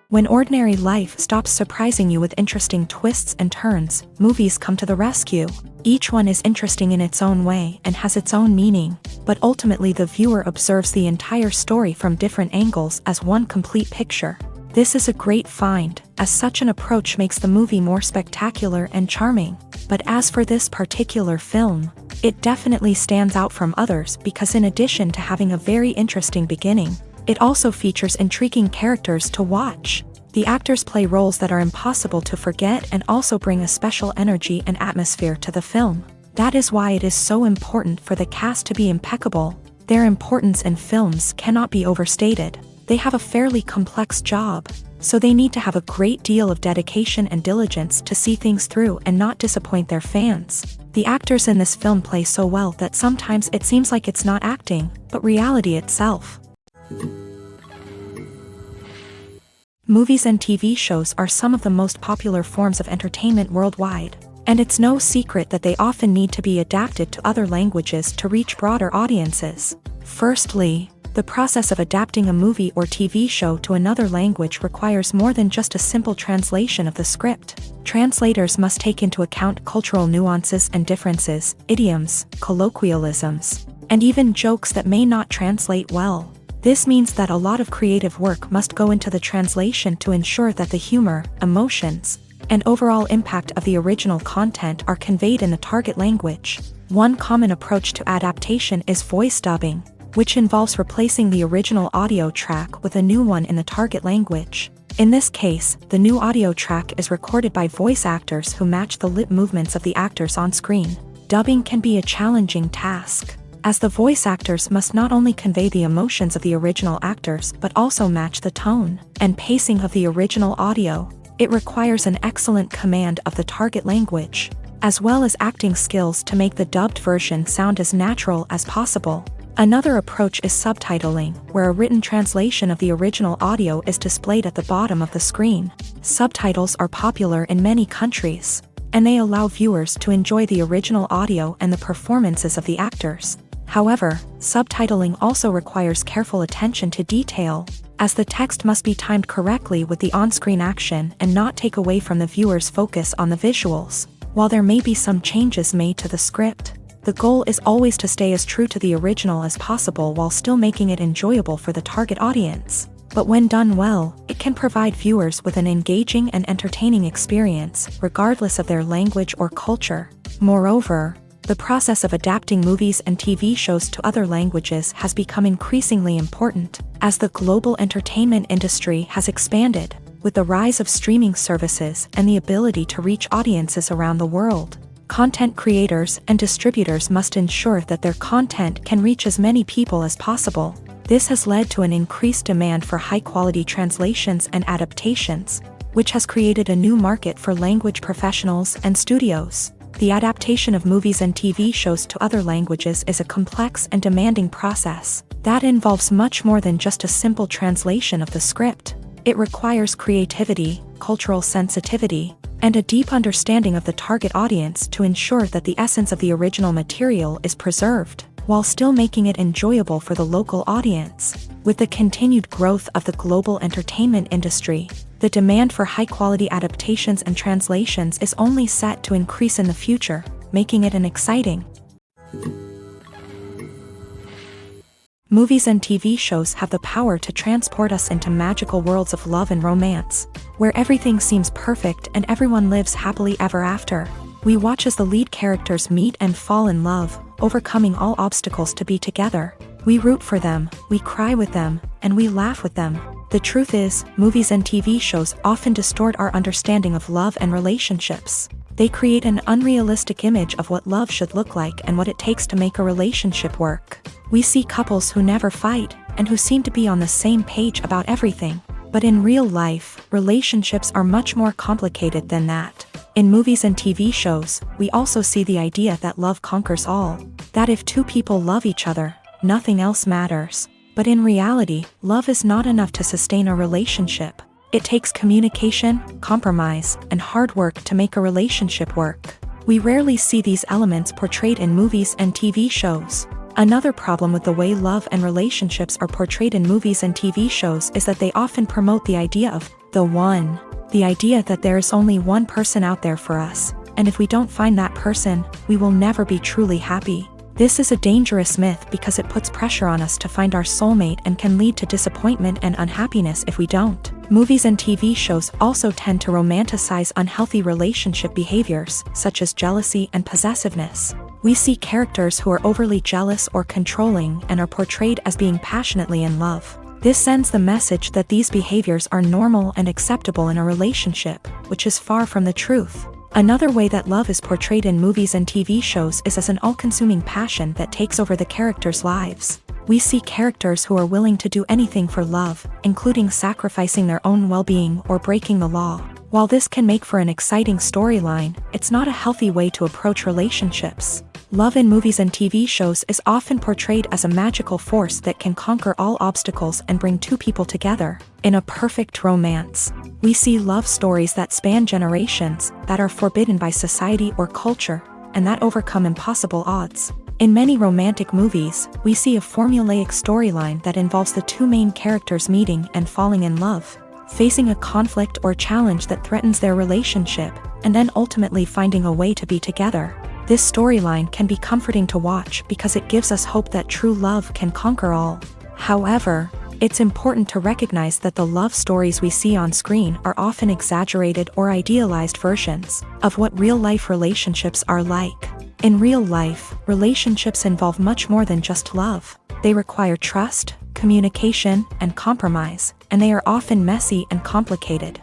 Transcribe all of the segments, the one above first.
When ordinary life stops surprising you with interesting twists and turns, movies come to the rescue. Each one is interesting in its own way and has its own meaning, but ultimately the viewer observes the entire story from different angles as one complete picture. This is a great find, as such an approach makes the movie more spectacular and charming. But as for this particular film, it definitely stands out from others because in addition to having a very interesting beginning, it also features intriguing characters to watch. The actors play roles that are impossible to forget and also bring a special energy and atmosphere to the film. That is why it is so important for the cast to be impeccable. Their importance in films cannot be overstated. They have a fairly complex job, so they need to have a great deal of dedication and diligence to see things through and not disappoint their fans. The actors in this film play so well that sometimes it seems like it's not acting, but reality itself. Movies and TV shows are some of the most popular forms of entertainment worldwide, and it's no secret that they often need to be adapted to other languages to reach broader audiences. Firstly, the process of adapting a movie or TV show to another language requires more than just a simple translation of the script. Translators must take into account cultural nuances and differences, idioms, colloquialisms, and even jokes that may not translate well. This means that a lot of creative work must go into the translation to ensure that the humor, emotions, and overall impact of the original content are conveyed in the target language. One common approach to adaptation is voice dubbing, which involves replacing the original audio track with a new one in the target language. In this case, the new audio track is recorded by voice actors who match the lip movements of the actors on screen. Dubbing can be a challenging task, as the voice actors must not only convey the emotions of the original actors but also match the tone and pacing of the original audio. It requires an excellent command of the target language, as well as acting skills to make the dubbed version sound as natural as possible. Another approach is subtitling, where a written translation of the original audio is displayed at the bottom of the screen. Subtitles are popular in many countries, and they allow viewers to enjoy the original audio and the performances of the actors. However, subtitling also requires careful attention to detail, as the text must be timed correctly with the on-screen action and not take away from the viewer's focus on the visuals. While there may be some changes made to the script, the goal is always to stay as true to the original as possible while still making it enjoyable for the target audience. But when done well, it can provide viewers with an engaging and entertaining experience, regardless of their language or culture. Moreover, the process of adapting movies and TV shows to other languages has become increasingly important, as the global entertainment industry has expanded, with the rise of streaming services and the ability to reach audiences around the world. Content creators and distributors must ensure that their content can reach as many people as possible. This has led to an increased demand for high-quality translations and adaptations, which has created a new market for language professionals and studios. The adaptation of movies and TV shows to other languages is a complex and demanding process that involves much more than just a simple translation of the script. It requires creativity, cultural sensitivity, and a deep understanding of the target audience to ensure that the essence of the original material is preserved, while still making it enjoyable for the local audience. With the continued growth of the global entertainment industry, the demand for high-quality adaptations and translations is only set to increase in the future, making it an exciting. Movies and TV shows have the power to transport us into magical worlds of love and romance, where everything seems perfect and everyone lives happily ever after. We watch as the lead characters meet and fall in love, overcoming all obstacles to be together. We root for them, we cry with them, and we laugh with them. The truth is, movies and TV shows often distort our understanding of love and relationships. They create an unrealistic image of what love should look like and what it takes to make a relationship work. We see couples who never fight, and who seem to be on the same page about everything. But in real life, relationships are much more complicated than that. In movies and TV shows, we also see the idea that love conquers all. That if two people love each other, nothing else matters. But in reality, love is not enough to sustain a relationship. It takes communication, compromise, and hard work to make a relationship work. We rarely see these elements portrayed in movies and TV shows. Another problem with the way love and relationships are portrayed in movies and TV shows is that they often promote the idea of The one. The idea that there is only one person out there for us, and if we don't find that person, we will never be truly happy. This is a dangerous myth because it puts pressure on us to find our soulmate and can lead to disappointment and unhappiness if we don't. Movies and TV shows also tend to romanticize unhealthy relationship behaviors, such as jealousy and possessiveness. We see characters who are overly jealous or controlling and are portrayed as being passionately in love. This sends the message that these behaviors are normal and acceptable in a relationship, which is far from the truth. Another way that love is portrayed in movies and TV shows is as an all-consuming passion that takes over the characters' lives. We see characters who are willing to do anything for love, including sacrificing their own well-being or breaking the law. While this can make for an exciting storyline, it's not a healthy way to approach relationships. Love in movies and TV shows is often portrayed as a magical force that can conquer all obstacles and bring two people together. In a perfect romance, we see love stories that span generations, that are forbidden by society or culture, and that overcome impossible odds. In many romantic movies, we see a formulaic storyline that involves the two main characters meeting and falling in love, facing a conflict or challenge that threatens their relationship, and then ultimately finding a way to be together. This storyline can be comforting to watch because it gives us hope that true love can conquer all. However, it's important to recognize that the love stories we see on screen are often exaggerated or idealized versions of what real-life relationships are like. In real life, relationships involve much more than just love. They require trust, communication, and compromise, and they are often messy and complicated.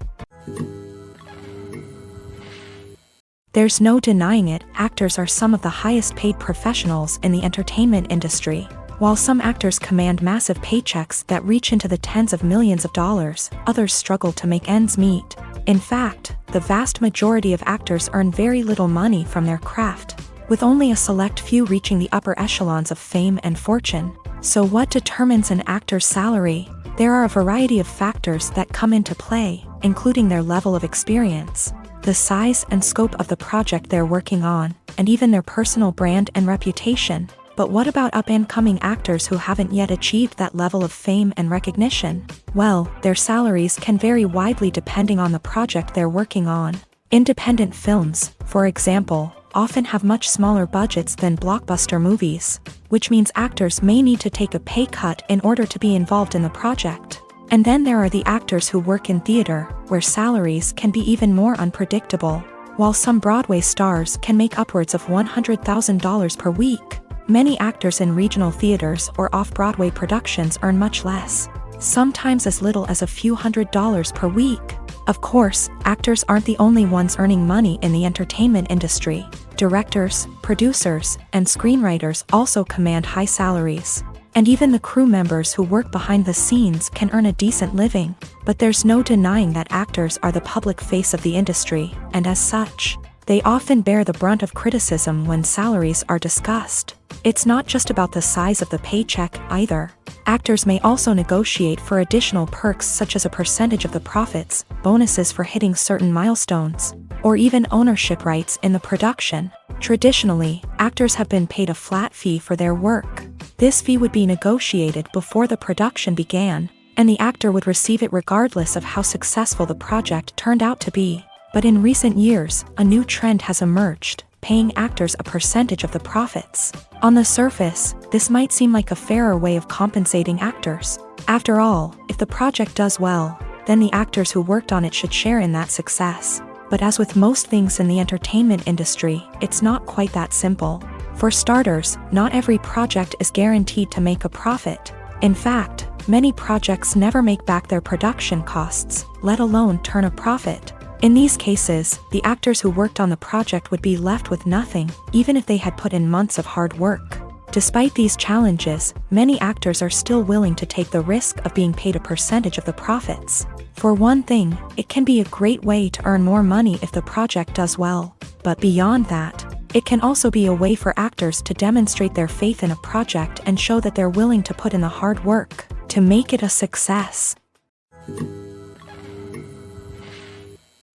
There's no denying it, actors are some of the highest paid professionals in the entertainment industry. While some actors command massive paychecks that reach into the tens of millions of dollars, others struggle to make ends meet. In fact, the vast majority of actors earn very little money from their craft, with only a select few reaching the upper echelons of fame and fortune. So what determines an actor's salary? There are a variety of factors that come into play, including their level of experience, the size and scope of the project they're working on, and even their personal brand and reputation. But what about up-and-coming actors who haven't yet achieved that level of fame and recognition? Well, their salaries can vary widely depending on the project they're working on. Independent films, for example, often have much smaller budgets than blockbuster movies, which means actors may need to take a pay cut in order to be involved in the project. And then there are the actors who work in theater, where salaries can be even more unpredictable. While some Broadway stars can make upwards of $100,000 per week, many actors in regional theaters or off-Broadway productions earn much less, sometimes as little as a few $100s per week. Of course, actors aren't the only ones earning money in the entertainment industry. Directors, producers, and screenwriters also command high salaries. And even the crew members who work behind the scenes can earn a decent living. But there's no denying that actors are the public face of the industry, and as such, they often bear the brunt of criticism when salaries are discussed. It's not just about the size of the paycheck either. Actors may also negotiate for additional perks such as a percentage of the profits, bonuses for hitting certain milestones, or even ownership rights in the production. Traditionally, actors have been paid a flat fee for their work. This fee would be negotiated before the production began, and the actor would receive it regardless of how successful the project turned out to be. But in recent years, a new trend has emerged, paying actors a percentage of the profits. On the surface, this might seem like a fairer way of compensating actors. After all, if the project does well, then the actors who worked on it should share in that success. But as with most things in the entertainment industry, it's not quite that simple. For starters, not every project is guaranteed to make a profit. In fact, many projects never make back their production costs, let alone turn a profit. In these cases, the actors who worked on the project would be left with nothing, even if they had put in months of hard work. Despite these challenges, many actors are still willing to take the risk of being paid a percentage of the profits. For one thing, it can be a great way to earn more money if the project does well. But beyond that, it can also be a way for actors to demonstrate their faith in a project and show that they're willing to put in the hard work to make it a success.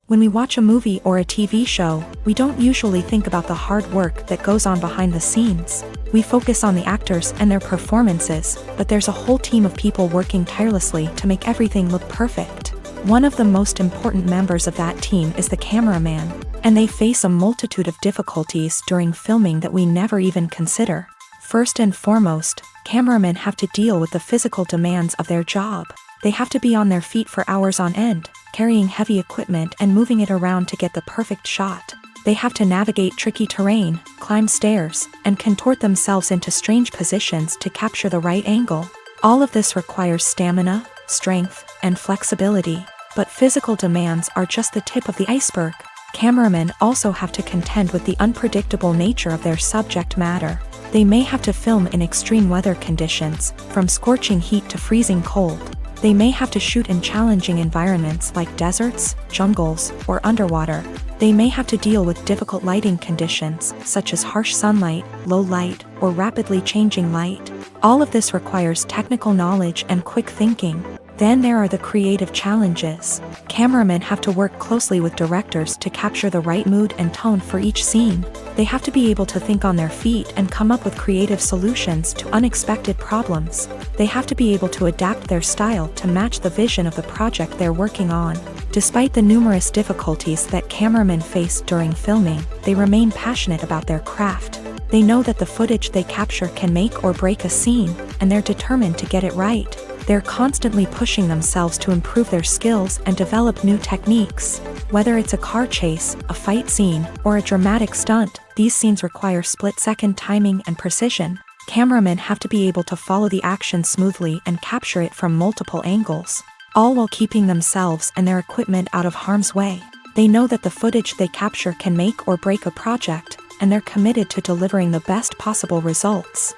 When we watch a movie or a TV show, we don't usually think about the hard work that goes on behind the scenes. We focus on the actors and their performances, but there's a whole team of people working tirelessly to make everything look perfect. One of the most important members of that team is the cameraman, and they face a multitude of difficulties during filming that we never even consider. First and foremost, cameramen have to deal with the physical demands of their job. They have to be on their feet for hours on end, carrying heavy equipment and moving it around to get the perfect shot. They have to navigate tricky terrain, climb stairs, and contort themselves into strange positions to capture the right angle. All of this requires stamina, strength, and flexibility. But physical demands are just the tip of the iceberg. Cameramen also have to contend with the unpredictable nature of their subject matter. They may have to film in extreme weather conditions, from scorching heat to freezing cold. They may have to shoot in challenging environments like deserts, jungles, or underwater. They may have to deal with difficult lighting conditions, such as harsh sunlight, low light, or rapidly changing light. All of this requires technical knowledge and quick thinking. Then there are the creative challenges. Cameramen have to work closely with directors to capture the right mood and tone for each scene. They have to be able to think on their feet and come up with creative solutions to unexpected problems. They have to be able to adapt their style to match the vision of the project they're working on. Despite the numerous difficulties that cameramen face during filming, they remain passionate about their craft. They know that the footage they capture can make or break a scene, and they're determined to get it right. They're constantly pushing themselves to improve their skills and develop new techniques. Whether it's a car chase, a fight scene, or a dramatic stunt, these scenes require split-second timing and precision. Cameramen have to be able to follow the action smoothly and capture it from multiple angles, all while keeping themselves and their equipment out of harm's way. They know that the footage they capture can make or break a project, and they're committed to delivering the best possible results.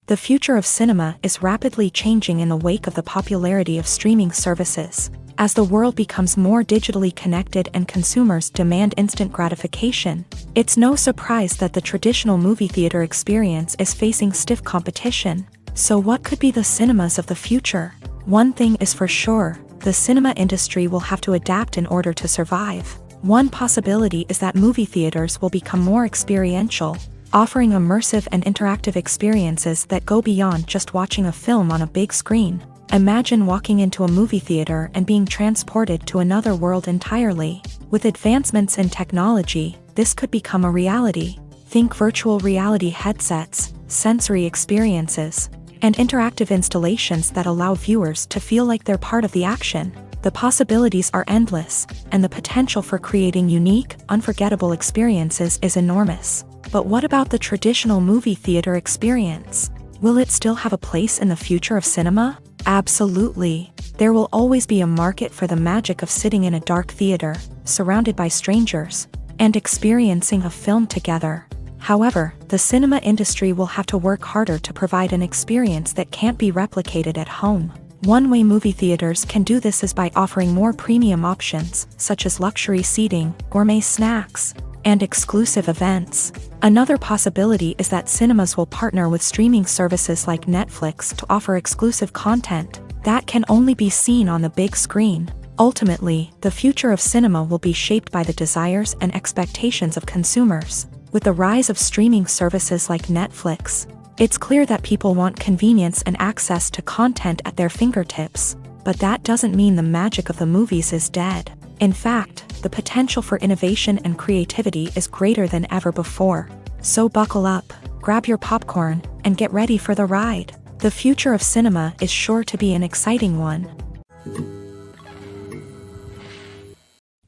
The future of cinema is rapidly changing in the wake of the popularity of streaming services. As the world becomes more digitally connected and consumers demand instant gratification, it's no surprise that the traditional movie theater experience is facing stiff competition. So what could be the cinemas of the future? One thing is for sure, the cinema industry will have to adapt in order to survive. One possibility is that movie theaters will become more experiential, offering immersive and interactive experiences that go beyond just watching a film on a big screen. Imagine walking into a movie theater and being transported to another world entirely. With advancements in technology, this could become a reality. Think virtual reality headsets, sensory experiences, and interactive installations that allow viewers to feel like they're part of the action. The possibilities are endless, and the potential for creating unique, unforgettable experiences is enormous. But what about the traditional movie theater experience? Will it still have a place in the future of cinema? Absolutely. There will always be a market for the magic of sitting in a dark theater, surrounded by strangers, and experiencing a film together. However, the cinema industry will have to work harder to provide an experience that can't be replicated at home. One way movie theaters can do this is by offering more premium options, such as luxury seating, gourmet snacks, and exclusive events. Another possibility is that cinemas will partner with streaming services like Netflix to offer exclusive content that can only be seen on the big screen. Ultimately, the future of cinema will be shaped by the desires and expectations of consumers. With the rise of streaming services like Netflix, it's clear that people want convenience and access to content at their fingertips. But that doesn't mean the magic of the movies is dead. In fact, the potential for innovation and creativity is greater than ever before. So buckle up, grab your popcorn, and get ready for the ride. The future of cinema is sure to be an exciting one.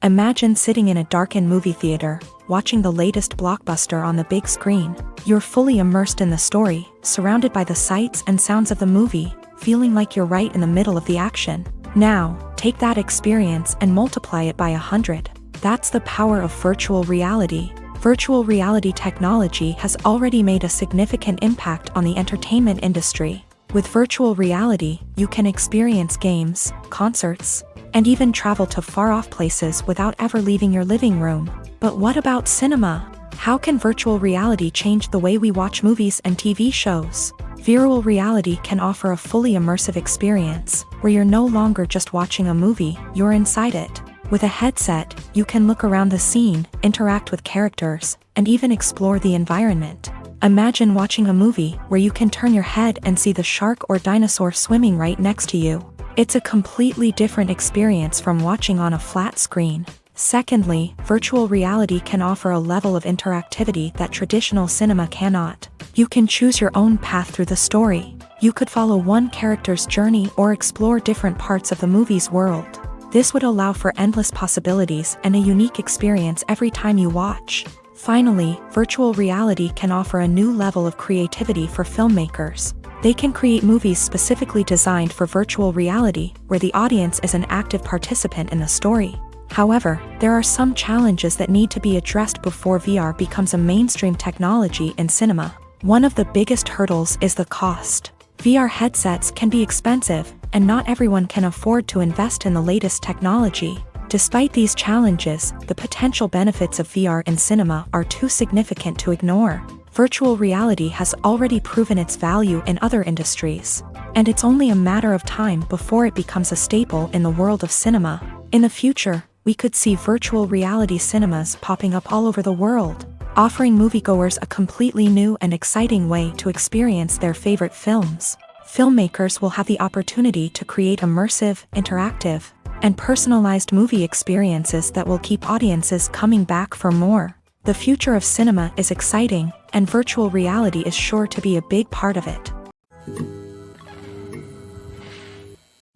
Imagine sitting in a darkened movie theater, watching the latest blockbuster on the big screen. You're fully immersed in the story, surrounded by the sights and sounds of the movie, feeling like you're right in the middle of the action. Now, take that experience and multiply it by 100. That's the power of virtual reality. Virtual reality technology has already made a significant impact on the entertainment industry. With virtual reality, you can experience games, concerts, and even travel to far-off places without ever leaving your living room. But what about cinema? How can virtual reality change the way we watch movies and TV shows? Virtual reality can offer a fully immersive experience, where you're no longer just watching a movie, you're inside it. With a headset, you can look around the scene, interact with characters, and even explore the environment. Imagine watching a movie where you can turn your head and see the shark or dinosaur swimming right next to you. It's a completely different experience from watching on a flat screen. Secondly, virtual reality can offer a level of interactivity that traditional cinema cannot. You can choose your own path through the story. You could follow one character's journey or explore different parts of the movie's world. This would allow for endless possibilities and a unique experience every time you watch. Finally, virtual reality can offer a new level of creativity for filmmakers. They can create movies specifically designed for virtual reality, where the audience is an active participant in the story. However, there are some challenges that need to be addressed before VR becomes a mainstream technology in cinema. One of the biggest hurdles is the cost. VR headsets can be expensive, and not everyone can afford to invest in the latest technology. Despite these challenges, the potential benefits of VR in cinema are too significant to ignore. Virtual reality has already proven its value in other industries, and it's only a matter of time before it becomes a staple in the world of cinema. In the future, we could see virtual reality cinemas popping up all over the world, offering moviegoers a completely new and exciting way to experience their favorite films. Filmmakers will have the opportunity to create immersive, interactive, and personalized movie experiences that will keep audiences coming back for more. The future of cinema is exciting, and virtual reality is sure to be a big part of it.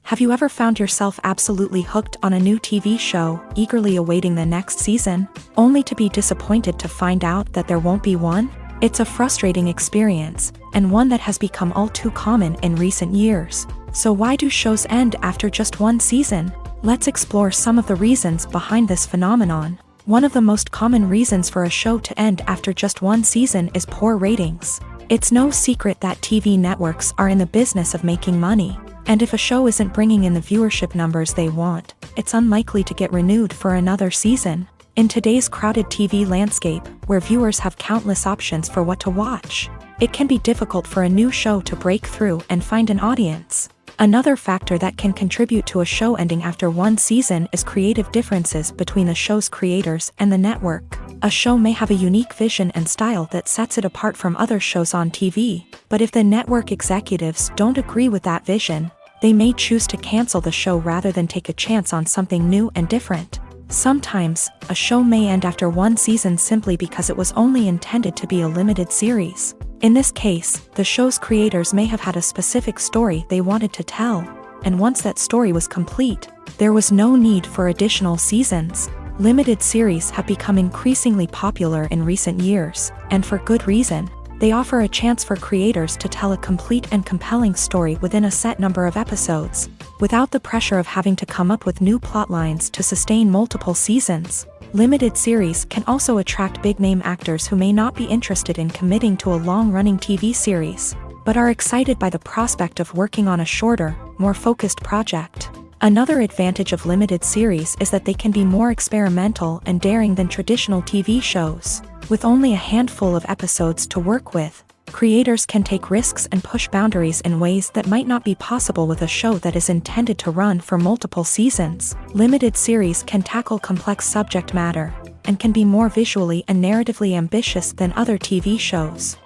Have you ever found yourself absolutely hooked on a new TV show, eagerly awaiting the next season, only to be disappointed to find out that there won't be one? It's a frustrating experience, and one that has become all too common in recent years. So why do shows end after just one season? Let's explore some of the reasons behind this phenomenon. One of the most common reasons for a show to end after just one season is poor ratings. It's no secret that TV networks are in the business of making money. And if a show isn't bringing in the viewership numbers they want, it's unlikely to get renewed for another season. In today's crowded TV landscape, where viewers have countless options for what to watch, it can be difficult for a new show to break through and find an audience. Another factor that can contribute to a show ending after one season is creative differences between the show's creators and the network. A show may have a unique vision and style that sets it apart from other shows on TV, but if the network executives don't agree with that vision, they may choose to cancel the show rather than take a chance on something new and different. Sometimes, a show may end after one season simply because it was only intended to be a limited series. In this case, the show's creators may have had a specific story they wanted to tell, and once that story was complete, there was no need for additional seasons. Limited series have become increasingly popular in recent years, and for good reason. They offer a chance for creators to tell a complete and compelling story within a set number of episodes, without the pressure of having to come up with new plotlines to sustain multiple seasons. Limited series can also attract big-name actors who may not be interested in committing to a long-running TV series, but are excited by the prospect of working on a shorter, more focused project. Another advantage of limited series is that they can be more experimental and daring than traditional TV shows. With only a handful of episodes to work with, creators can take risks and push boundaries in ways that might not be possible with a show that is intended to run for multiple seasons. Limited series can tackle complex subject matter, and can be more visually and narratively ambitious than other TV shows.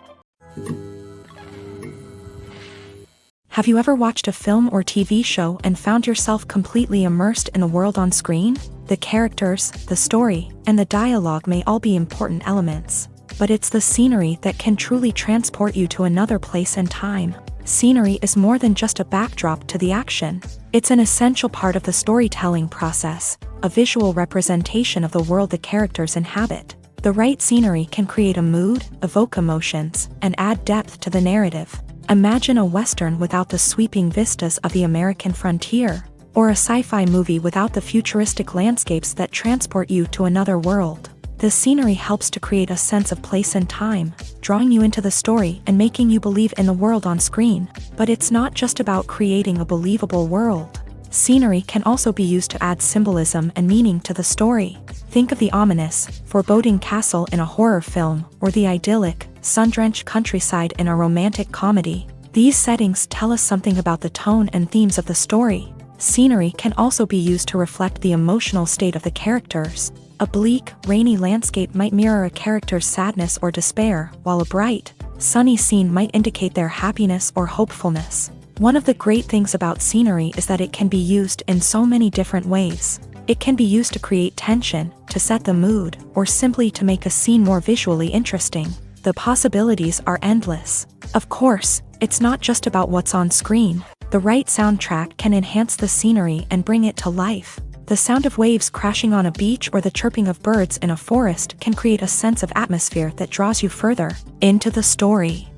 Have you ever watched a film or TV show and found yourself completely immersed in the world on screen? The characters, the story, and the dialogue may all be important elements, but it's the scenery that can truly transport you to another place and time. Scenery is more than just a backdrop to the action. It's an essential part of the storytelling process, a visual representation of the world the characters inhabit. The right scenery can create a mood, evoke emotions, and add depth to the narrative. Imagine a Western without the sweeping vistas of the American frontier, or a sci-fi movie without the futuristic landscapes that transport you to another world. The scenery helps to create a sense of place and time, drawing you into the story and making you believe in the world on screen. But it's not just about creating a believable world. Scenery can also be used to add symbolism and meaning to the story. Think of the ominous, foreboding castle in a horror film, or the idyllic, sun-drenched countryside in a romantic comedy. These settings tell us something about the tone and themes of the story. Scenery can also be used to reflect the emotional state of the characters. A bleak, rainy landscape might mirror a character's sadness or despair, while a bright, sunny scene might indicate their happiness or hopefulness. One of the great things about scenery is that it can be used in so many different ways. It can be used to create tension, to set the mood, or simply to make a scene more visually interesting. The possibilities are endless. Of course, it's not just about what's on screen. The right soundtrack can enhance the scenery and bring it to life. The sound of waves crashing on a beach or the chirping of birds in a forest can create a sense of atmosphere that draws you further into the story.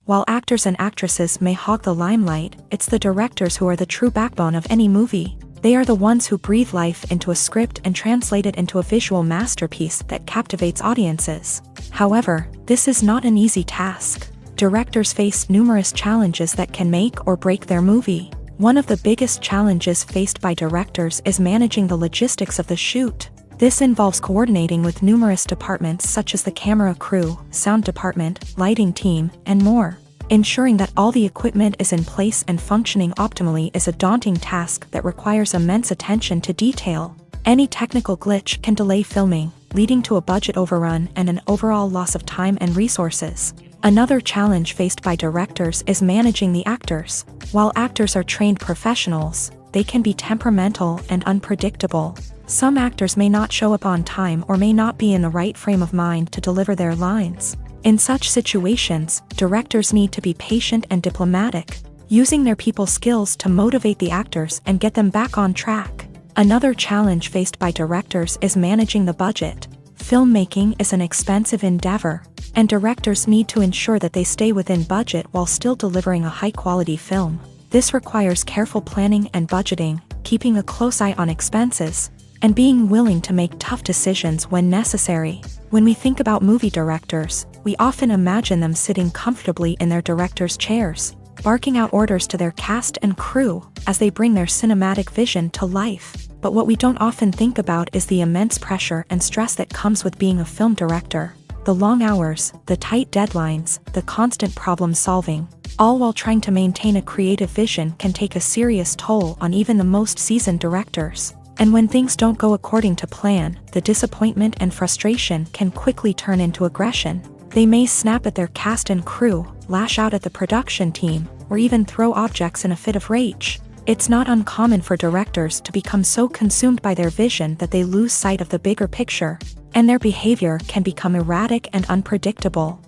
While actors and actresses may hog the limelight, it's the directors who are the true backbone of any movie. They are the ones who breathe life into a script and translate it into a visual masterpiece that captivates audiences. However, this is not an easy task. Directors face numerous challenges that can make or break their movie. One of the biggest challenges faced by directors is managing the logistics of the shoot. This involves coordinating with numerous departments such as the camera crew, sound department, lighting team, and more. Ensuring that all the equipment is in place and functioning optimally is a daunting task that requires immense attention to detail. Any technical glitch can delay filming, leading to a budget overrun and an overall loss of time and resources. Another challenge faced by directors is managing the actors. While actors are trained professionals, they can be temperamental and unpredictable. Some actors may not show up on time or may not be in the right frame of mind to deliver their lines. In such situations, directors need to be patient and diplomatic, using their people skills to motivate the actors and get them back on track. Another challenge faced by directors is managing the budget. Filmmaking is an expensive endeavor, and directors need to ensure that they stay within budget while still delivering a high-quality film. This requires careful planning and budgeting, keeping a close eye on expenses, and being willing to make tough decisions when necessary. When we think about movie directors, we often imagine them sitting comfortably in their director's chairs, barking out orders to their cast and crew as they bring their cinematic vision to life. But what we don't often think about is the immense pressure and stress that comes with being a film director. The long hours, the tight deadlines, the constant problem solving, all while trying to maintain a creative vision can take a serious toll on even the most seasoned directors. And when things don't go according to plan, the disappointment and frustration can quickly turn into aggression. They may snap at their cast and crew, lash out at the production team, or even throw objects in a fit of rage. It's not uncommon for directors to become so consumed by their vision that they lose sight of the bigger picture, and their behavior can become erratic and unpredictable.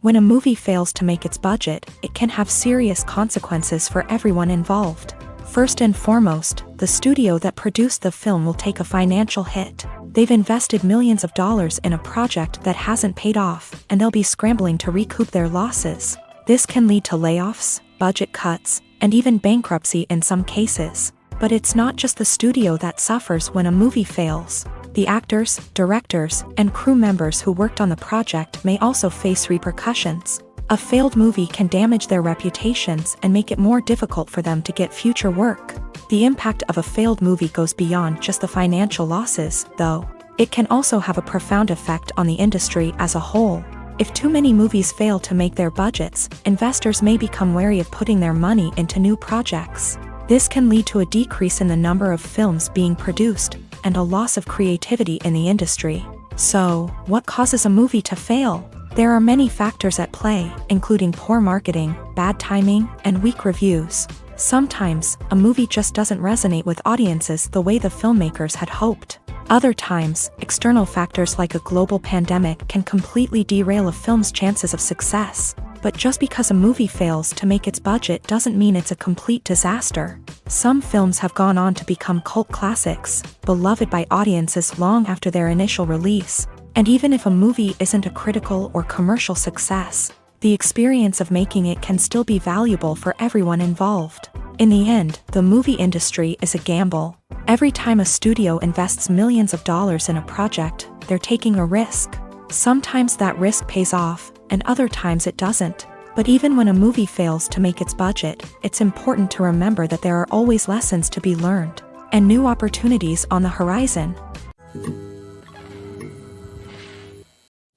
When a movie fails to make its budget, it can have serious consequences for everyone involved. First and foremost, the studio that produced the film will take a financial hit. They've invested millions of dollars in a project that hasn't paid off, and they'll be scrambling to recoup their losses. This can lead to layoffs, budget cuts, and even bankruptcy in some cases. But it's not just the studio that suffers when a movie fails. The actors, directors, and crew members who worked on the project may also face repercussions. A failed movie can damage their reputations and make it more difficult for them to get future work. The impact of a failed movie goes beyond just the financial losses, though. It can also have a profound effect on the industry as a whole. If too many movies fail to make their budgets, investors may become wary of putting their money into new projects. This can lead to a decrease in the number of films being produced, and a loss of creativity in the industry. So, what causes a movie to fail? There are many factors at play, including poor marketing, bad timing, and weak reviews. Sometimes, a movie just doesn't resonate with audiences the way the filmmakers had hoped. Other times, external factors like a global pandemic can completely derail a film's chances of success. But just because a movie fails to make its budget doesn't mean it's a complete disaster. Some films have gone on to become cult classics, beloved by audiences long after their initial release. And even if a movie isn't a critical or commercial success, the experience of making it can still be valuable for everyone involved. In the end, the movie industry is a gamble. Every time a studio invests millions of dollars in a project, they're taking a risk. Sometimes that risk pays off, and other times it doesn't. But even when a movie fails to make its budget, it's important to remember that there are always lessons to be learned, and new opportunities on the horizon.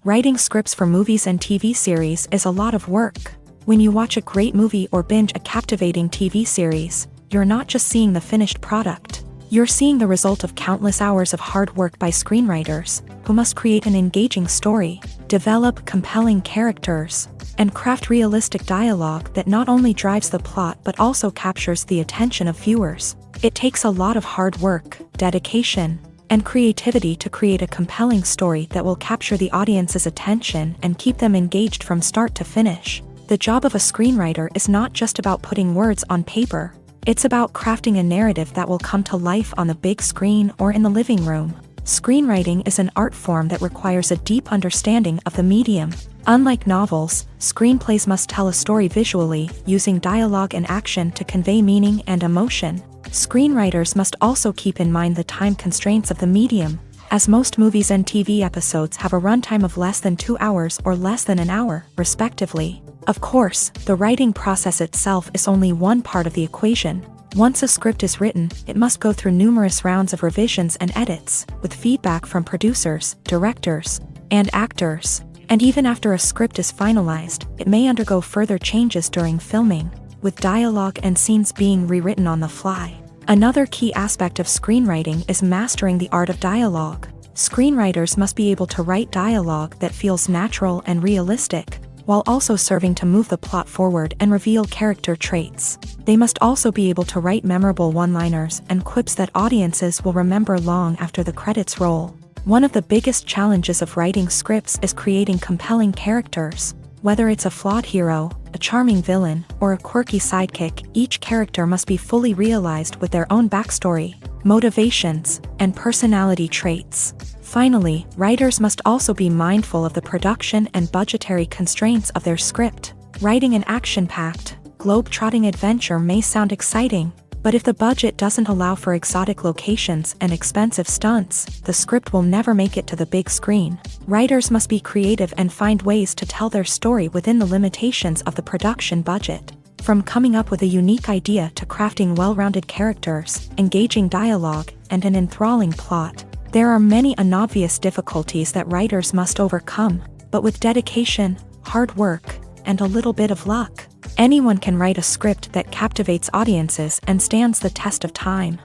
Writing scripts for movies and TV series is a lot of work. When you watch a great movie or binge a captivating TV series, you're not just seeing the finished product. You're seeing the result of countless hours of hard work by screenwriters, who must create an engaging story, develop compelling characters, and craft realistic dialogue that not only drives the plot but also captures the attention of viewers. It takes a lot of hard work, dedication, and creativity to create a compelling story that will capture the audience's attention and keep them engaged from start to finish. The job of a screenwriter is not just about putting words on paper. It's about crafting a narrative that will come to life on the big screen or in the living room. Screenwriting is an art form that requires a deep understanding of the medium. Unlike novels, screenplays must tell a story visually, using dialogue and action to convey meaning and emotion. Screenwriters must also keep in mind the time constraints of the medium, as most movies and TV episodes have a runtime of less than 2 hours or less than an hour, respectively. Of course, the writing process itself is only one part of the equation. Once a script is written, it must go through numerous rounds of revisions and edits, with feedback from producers, directors, and actors. And even after a script is finalized, it may undergo further changes during filming, with dialogue and scenes being rewritten on the fly. Another key aspect of screenwriting is mastering the art of dialogue. Screenwriters must be able to write dialogue that feels natural and realistic, while also serving to move the plot forward and reveal character traits. They must also be able to write memorable one-liners and quips that audiences will remember long after the credits roll. One of the biggest challenges of writing scripts is creating compelling characters. Whether it's a flawed hero, a charming villain, or a quirky sidekick, each character must be fully realized with their own backstory, motivations, and personality traits. Finally, writers must also be mindful of the production and budgetary constraints of their script. Writing an action-packed, globe-trotting adventure may sound exciting, but if the budget doesn't allow for exotic locations and expensive stunts, the script will never make it to the big screen. Writers must be creative and find ways to tell their story within the limitations of the production budget. From coming up with a unique idea to crafting well-rounded characters, engaging dialogue, and an enthralling plot, there are many unobvious difficulties that writers must overcome, but with dedication, hard work, and a little bit of luck, anyone can write a script that captivates audiences and stands the test of time.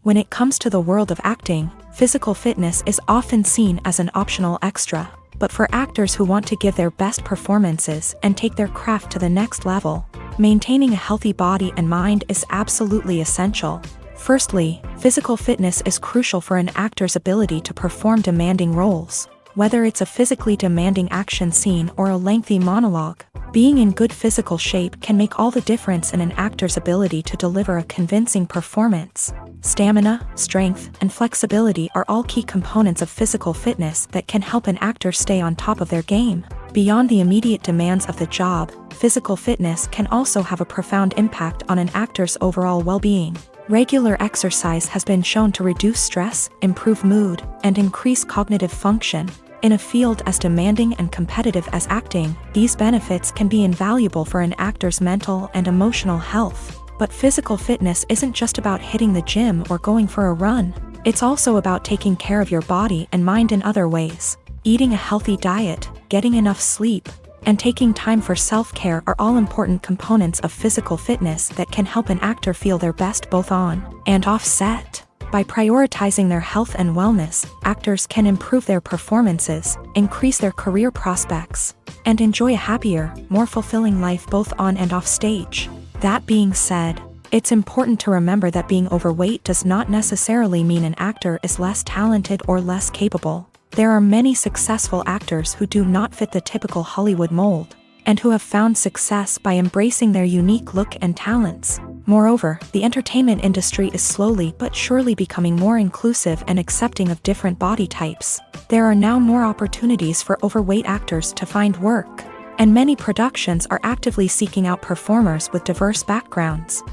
When it comes to the world of acting, physical fitness is often seen as an optional extra, but for actors who want to give their best performances and take their craft to the next level, maintaining a healthy body and mind is absolutely essential. Firstly, physical fitness is crucial for an actor's ability to perform demanding roles. Whether it's a physically demanding action scene or a lengthy monologue, being in good physical shape can make all the difference in an actor's ability to deliver a convincing performance. Stamina, strength, and flexibility are all key components of physical fitness that can help an actor stay on top of their game. Beyond the immediate demands of the job, physical fitness can also have a profound impact on an actor's overall well-being. Regular exercise has been shown to reduce stress, improve mood, and increase cognitive function. In a field as demanding and competitive as acting, these benefits can be invaluable for an actor's mental and emotional health. But physical fitness isn't just about hitting the gym or going for a run. It's also about taking care of your body and mind in other ways. Eating a healthy diet, getting enough sleep, and taking time for self-care are all important components of physical fitness that can help an actor feel their best both on and off set. By prioritizing their health and wellness, actors can improve their performances, increase their career prospects, and enjoy a happier, more fulfilling life both on and off stage. That being said, it's important to remember that being overweight does not necessarily mean an actor is less talented or less capable. There are many successful actors who do not fit the typical Hollywood mold, and who have found success by embracing their unique look and talents. Moreover, the entertainment industry is slowly but surely becoming more inclusive and accepting of different body types. There are now more opportunities for overweight actors to find work, and many productions are actively seeking out performers with diverse backgrounds.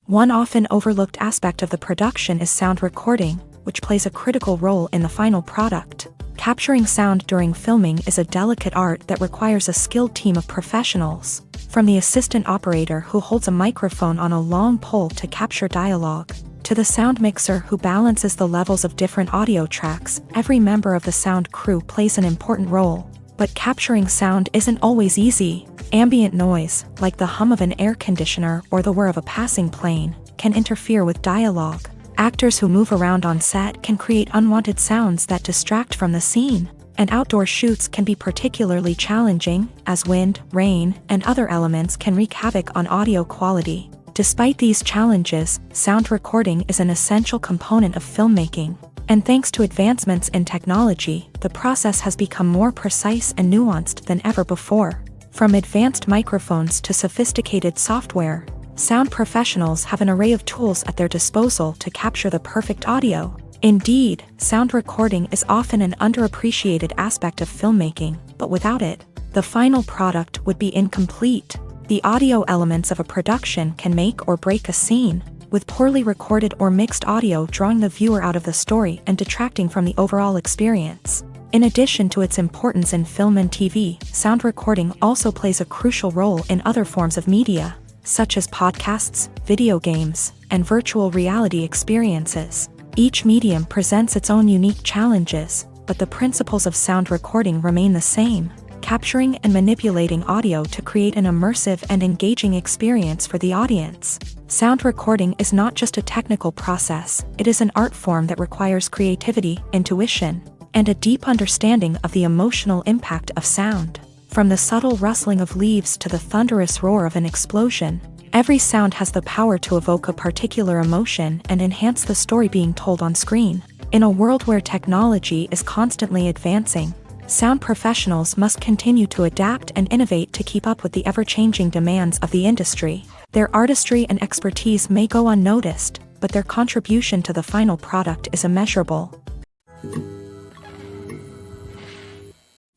One often overlooked aspect of the production is sound recording, which plays a critical role in the final product. Capturing sound during filming is a delicate art that requires a skilled team of professionals. From the assistant operator who holds a microphone on a long pole to capture dialogue, to the sound mixer who balances the levels of different audio tracks, every member of the sound crew plays an important role. But capturing sound isn't always easy. Ambient noise, like the hum of an air conditioner or the whir of a passing plane, can interfere with dialogue. Actors who move around on set can create unwanted sounds that distract from the scene. And outdoor shoots can be particularly challenging, as wind, rain, and other elements can wreak havoc on audio quality. Despite these challenges, sound recording is an essential component of filmmaking. And thanks to advancements in technology, the process has become more precise and nuanced than ever before. From advanced microphones to sophisticated software, sound professionals have an array of tools at their disposal to capture the perfect audio. Indeed, sound recording is often an underappreciated aspect of filmmaking, but without it, the final product would be incomplete. The audio elements of a production can make or break a scene, with poorly recorded or mixed audio drawing the viewer out of the story and detracting from the overall experience. In addition to its importance in film and TV, sound recording also plays a crucial role in other forms of media, such as podcasts, video games, and virtual reality experiences. Each medium presents its own unique challenges, but the principles of sound recording remain the same, capturing and manipulating audio to create an immersive and engaging experience for the audience. Sound recording is not just a technical process, it is an art form that requires creativity, intuition, and a deep understanding of the emotional impact of sound. From the subtle rustling of leaves to the thunderous roar of an explosion, every sound has the power to evoke a particular emotion and enhance the story being told on screen. In a world where technology is constantly advancing, sound professionals must continue to adapt and innovate to keep up with the ever-changing demands of the industry. Their artistry and expertise may go unnoticed, but their contribution to the final product is immeasurable.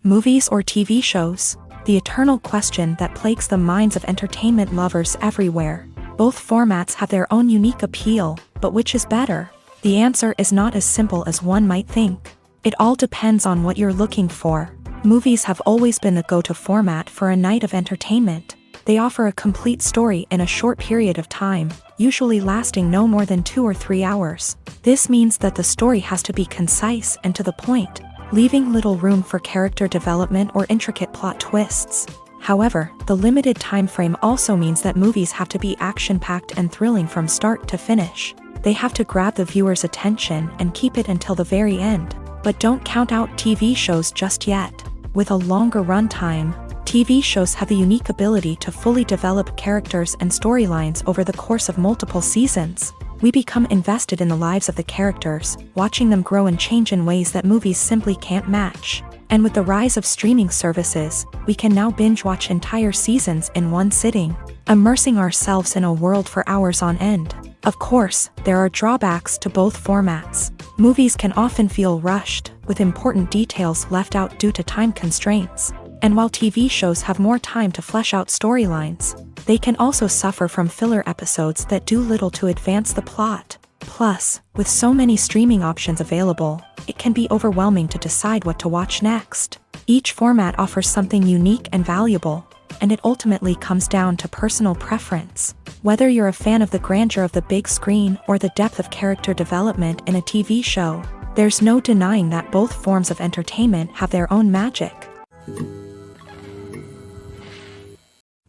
Movies or TV shows? The eternal question that plagues the minds of entertainment lovers everywhere. Both formats have their own unique appeal, but which is better? The answer is not as simple as one might think. It all depends on what you're looking for. Movies have always been the go-to format for a night of entertainment. They offer a complete story in a short period of time, usually lasting no more than 2 or 3 hours. This means that the story has to be concise and to the point, leaving little room for character development or intricate plot twists. However, the limited time frame also means that movies have to be action-packed and thrilling from start to finish. They have to grab the viewer's attention and keep it until the very end. But don't count out TV shows just yet. With a longer runtime, TV shows have the unique ability to fully develop characters and storylines over the course of multiple seasons. We become invested in the lives of the characters, watching them grow and change in ways that movies simply can't match. And with the rise of streaming services, we can now binge-watch entire seasons in one sitting, immersing ourselves in a world for hours on end. Of course, there are drawbacks to both formats. Movies can often feel rushed, with important details left out due to time constraints. And while TV shows have more time to flesh out storylines, they can also suffer from filler episodes that do little to advance the plot. Plus, with so many streaming options available, it can be overwhelming to decide what to watch next. Each format offers something unique and valuable, and it ultimately comes down to personal preference. Whether you're a fan of the grandeur of the big screen or the depth of character development in a TV show, there's no denying that both forms of entertainment have their own magic.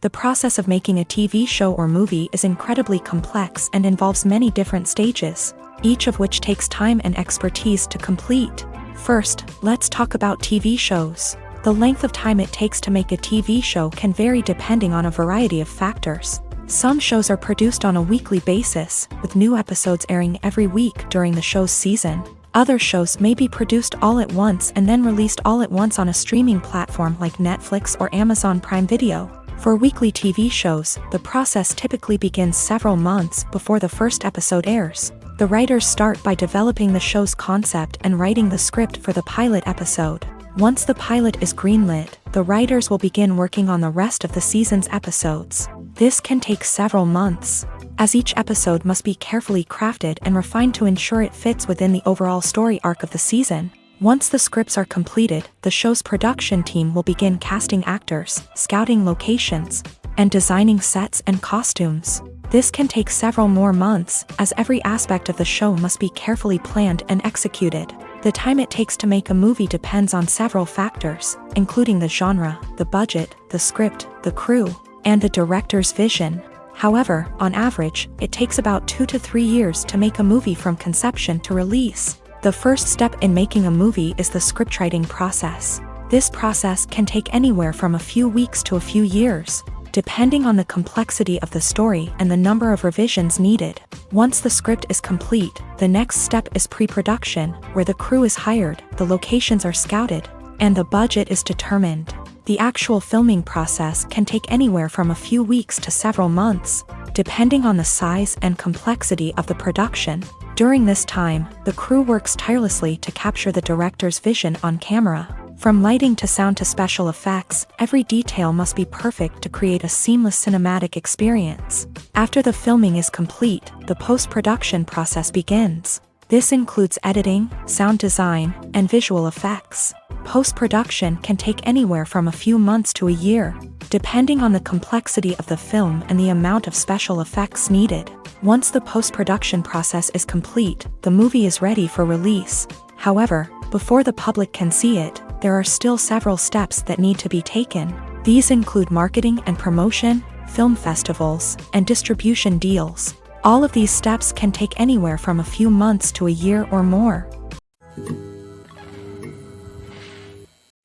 The process of making a TV show or movie is incredibly complex and involves many different stages, each of which takes time and expertise to complete. First, let's talk about TV shows. The length of time it takes to make a TV show can vary depending on a variety of factors. Some shows are produced on a weekly basis, with new episodes airing every week during the show's season. Other shows may be produced all at once and then released all at once on a streaming platform like Netflix or Amazon Prime Video. For weekly TV shows, the process typically begins several months before the first episode airs. The writers start by developing the show's concept and writing the script for the pilot episode. Once the pilot is greenlit, the writers will begin working on the rest of the season's episodes. This can take several months, as each episode must be carefully crafted and refined to ensure it fits within the overall story arc of the season. Once the scripts are completed, the show's production team will begin casting actors, scouting locations, and designing sets and costumes. This can take several more months, as every aspect of the show must be carefully planned and executed. The time it takes to make a movie depends on several factors, including the genre, the budget, the script, the crew, and the director's vision. However, on average, it takes about 2 to 3 years to make a movie from conception to release. The first step in making a movie is the scriptwriting process. This process can take anywhere from a few weeks to a few years, depending on the complexity of the story and the number of revisions needed. Once the script is complete, the next step is pre-production, where the crew is hired, the locations are scouted, and the budget is determined. The actual filming process can take anywhere from a few weeks to several months, depending on the size and complexity of the production. During this time, the crew works tirelessly to capture the director's vision on camera. From lighting to sound to special effects, every detail must be perfect to create a seamless cinematic experience. After the filming is complete, the post-production process begins. This includes editing, sound design, and visual effects. Post-production can take anywhere from a few months to a year, depending on the complexity of the film and the amount of special effects needed. Once the post-production process is complete, the movie is ready for release. However, before the public can see it, there are still several steps that need to be taken. These include marketing and promotion, film festivals, and distribution deals. All of these steps can take anywhere from a few months to a year or more.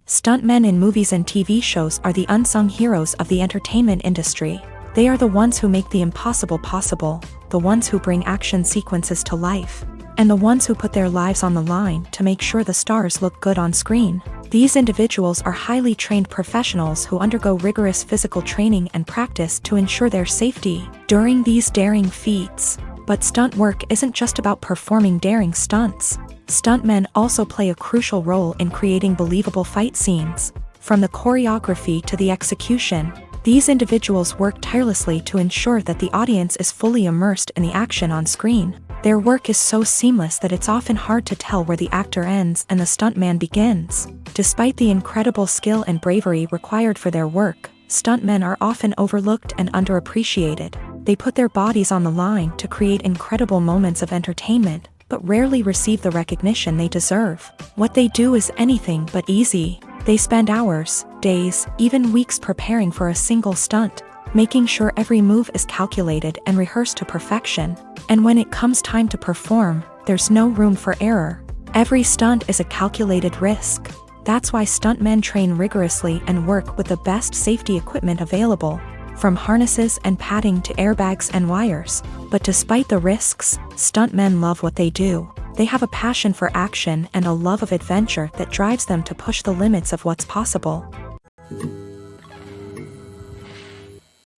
Stuntmen in movies and TV shows are the unsung heroes of the entertainment industry. They are the ones who make the impossible possible, the ones who bring action sequences to life, and the ones who put their lives on the line to make sure the stars look good on screen. These individuals are highly trained professionals who undergo rigorous physical training and practice to ensure their safety during these daring feats. But stunt work isn't just about performing daring stunts. Stuntmen also play a crucial role in creating believable fight scenes. From the choreography to the execution, these individuals work tirelessly to ensure that the audience is fully immersed in the action on screen. Their work is so seamless that it's often hard to tell where the actor ends and the stuntman begins. Despite the incredible skill and bravery required for their work, stuntmen are often overlooked and underappreciated. They put their bodies on the line to create incredible moments of entertainment, but rarely receive the recognition they deserve. What they do is anything but easy. They spend hours, days, even weeks preparing for a single stunt, making sure every move is calculated and rehearsed to perfection. And when it comes time to perform, there's no room for error. Every stunt is a calculated risk. That's why stuntmen train rigorously and work with the best safety equipment available, from harnesses and padding to airbags and wires. But despite the risks, stuntmen love what they do. They have a passion for action and a love of adventure that drives them to push the limits of what's possible.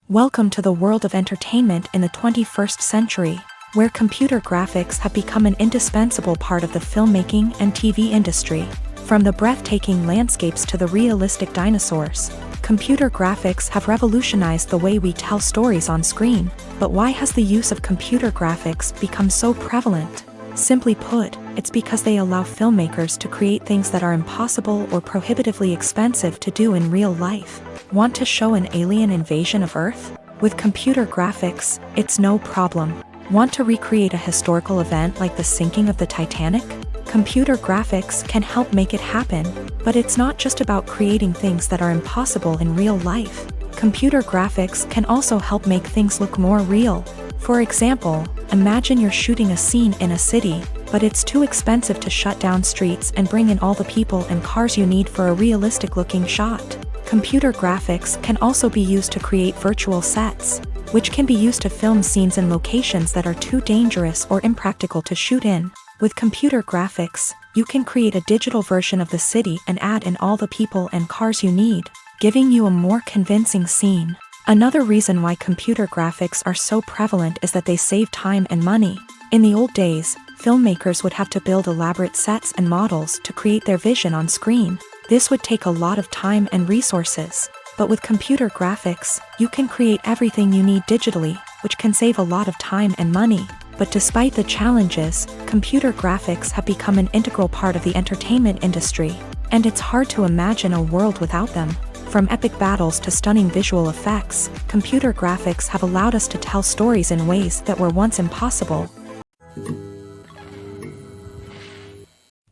Welcome to the world of entertainment in the 21st century, where computer graphics have become an indispensable part of the filmmaking and TV industry. From the breathtaking landscapes to the realistic dinosaurs, computer graphics have revolutionized the way we tell stories on screen. But why has the use of computer graphics become so prevalent? Simply put, it's because they allow filmmakers to create things that are impossible or prohibitively expensive to do in real life. Want to show an alien invasion of Earth? With computer graphics, it's no problem. Want to recreate a historical event like the sinking of the Titanic? Computer graphics can help make it happen. But it's not just about creating things that are impossible in real life. Computer graphics can also help make things look more real. For example, imagine you're shooting a scene in a city, but it's too expensive to shut down streets and bring in all the people and cars you need for a realistic-looking shot. Computer graphics can also be used to create virtual sets, which can be used to film scenes in locations that are too dangerous or impractical to shoot in. With computer graphics, you can create a digital version of the city and add in all the people and cars you need, giving you a more convincing scene. Another reason why computer graphics are so prevalent is that they save time and money. In the old days, filmmakers would have to build elaborate sets and models to create their vision on screen. This would take a lot of time and resources. But with computer graphics, you can create everything you need digitally, which can save a lot of time and money. But despite the challenges, computer graphics have become an integral part of the entertainment industry, and it's hard to imagine a world without them. From epic battles to stunning visual effects, computer graphics have allowed us to tell stories in ways that were once impossible.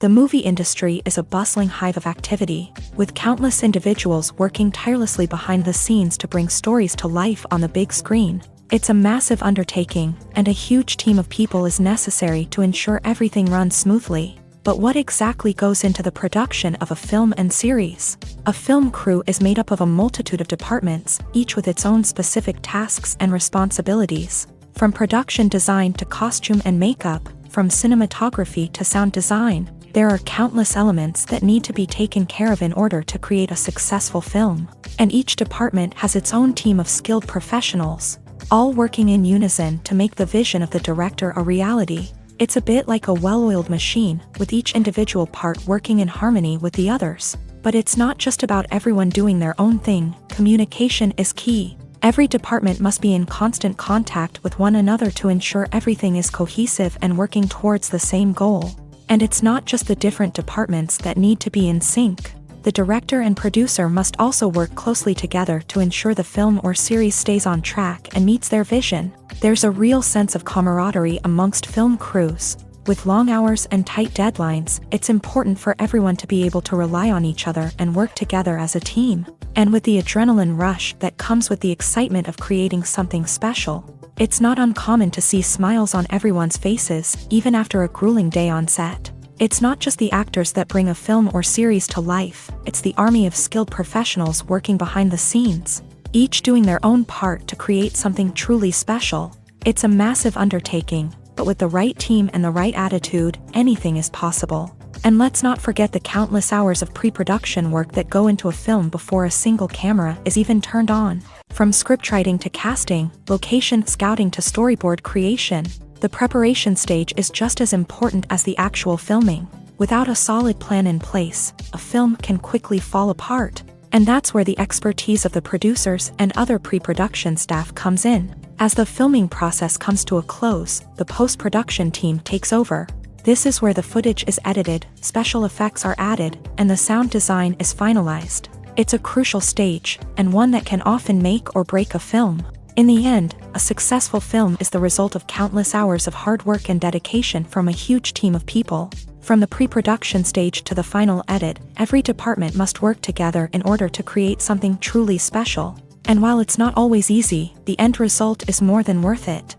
The movie industry is a bustling hive of activity, with countless individuals working tirelessly behind the scenes to bring stories to life on the big screen. It's a massive undertaking, and a huge team of people is necessary to ensure everything runs smoothly. But what exactly goes into the production of a film and series? A film crew is made up of a multitude of departments, each with its own specific tasks and responsibilities. From production design to costume and makeup, from cinematography to sound design, there are countless elements that need to be taken care of in order to create a successful film. And each department has its own team of skilled professionals, all working in unison to make the vision of the director a reality. It's a bit like a well-oiled machine, with each individual part working in harmony with the others. But it's not just about everyone doing their own thing. Communication is key. Every department must be in constant contact with one another to ensure everything is cohesive and working towards the same goal. And it's not just the different departments that need to be in sync. The director and producer must also work closely together to ensure the film or series stays on track and meets their vision. There's a real sense of camaraderie amongst film crews. With long hours and tight deadlines, it's important for everyone to be able to rely on each other and work together as a team. And with the adrenaline rush that comes with the excitement of creating something special, it's not uncommon to see smiles on everyone's faces, even after a grueling day on set. It's not just the actors that bring a film or series to life, it's the army of skilled professionals working behind the scenes, each doing their own part to create something truly special. It's a massive undertaking, but with the right team and the right attitude, anything is possible. And let's not forget the countless hours of pre-production work that go into a film before a single camera is even turned on. From scriptwriting to casting, location scouting to storyboard creation, the preparation stage is just as important as the actual filming. Without a solid plan in place, a film can quickly fall apart. And that's where the expertise of the producers and other pre-production staff comes in. As the filming process comes to a close, the post-production team takes over. This is where the footage is edited, special effects are added, and the sound design is finalized. It's a crucial stage, and one that can often make or break a film. In the end, a successful film is the result of countless hours of hard work and dedication from a huge team of people. From the pre-production stage to the final edit, every department must work together in order to create something truly special. And while it's not always easy, the end result is more than worth it.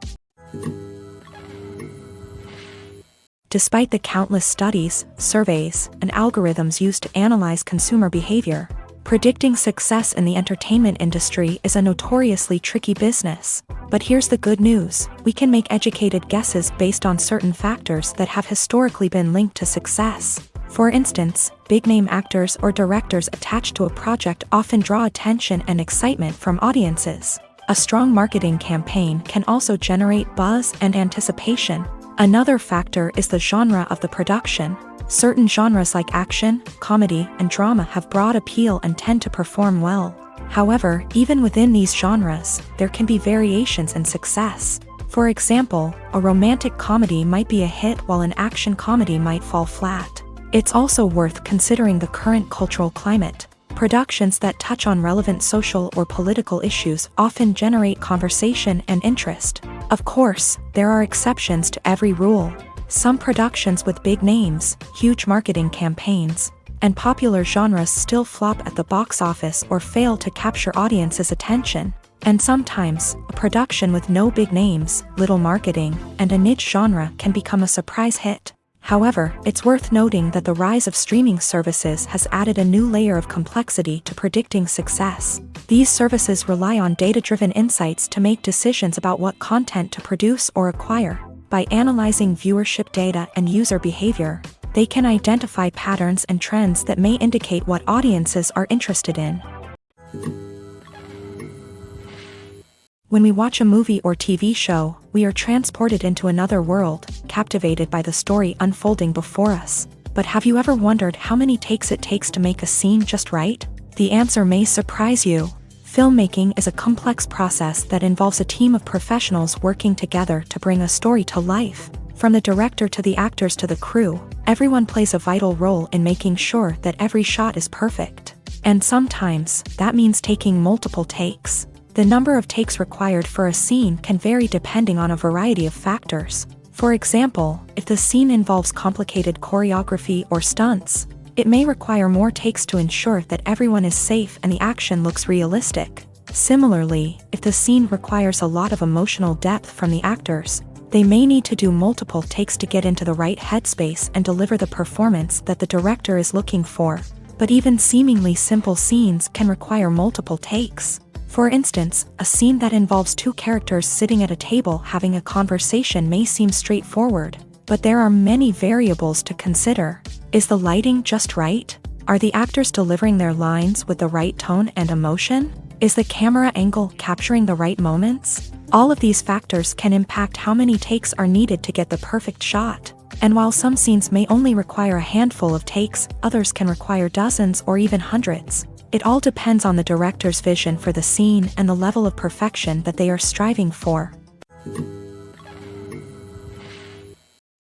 Despite the countless studies, surveys, and algorithms used to analyze consumer behavior, predicting success in the entertainment industry is a notoriously tricky business. But here's the good news: we can make educated guesses based on certain factors that have historically been linked to success. For instance, big-name actors or directors attached to a project often draw attention and excitement from audiences. A strong marketing campaign can also generate buzz and anticipation. Another factor is the genre of the production. Certain genres like action, comedy, and drama have broad appeal and tend to perform well. However, even within these genres, there can be variations in success. For example, a romantic comedy might be a hit while an action comedy might fall flat. It's also worth considering the current cultural climate. Productions that touch on relevant social or political issues often generate conversation and interest. Of course, there are exceptions to every rule. Some productions with big names, huge marketing campaigns, and popular genres still flop at the box office or fail to capture audiences' attention. And sometimes, a production with no big names, little marketing, and a niche genre can become a surprise hit. However, it's worth noting that the rise of streaming services has added a new layer of complexity to predicting success. These services rely on data-driven insights to make decisions about what content to produce or acquire. By analyzing viewership data and user behavior, they can identify patterns and trends that may indicate what audiences are interested in. When we watch a movie or TV show, we are transported into another world, captivated by the story unfolding before us. But have you ever wondered how many takes it takes to make a scene just right? The answer may surprise you. Filmmaking is a complex process that involves a team of professionals working together to bring a story to life. From the director to the actors to the crew, everyone plays a vital role in making sure that every shot is perfect. And sometimes, that means taking multiple takes. The number of takes required for a scene can vary depending on a variety of factors. For example, if the scene involves complicated choreography or stunts, it may require more takes to ensure that everyone is safe and the action looks realistic. Similarly, if the scene requires a lot of emotional depth from the actors, they may need to do multiple takes to get into the right headspace and deliver the performance that the director is looking for. But even seemingly simple scenes can require multiple takes. For instance, a scene that involves two characters sitting at a table having a conversation may seem straightforward, but there are many variables to consider. Is the lighting just right? Are the actors delivering their lines with the right tone and emotion? Is the camera angle capturing the right moments? All of these factors can impact how many takes are needed to get the perfect shot. And while some scenes may only require a handful of takes, others can require dozens or even hundreds. It all depends on the director's vision for the scene and the level of perfection that they are striving for.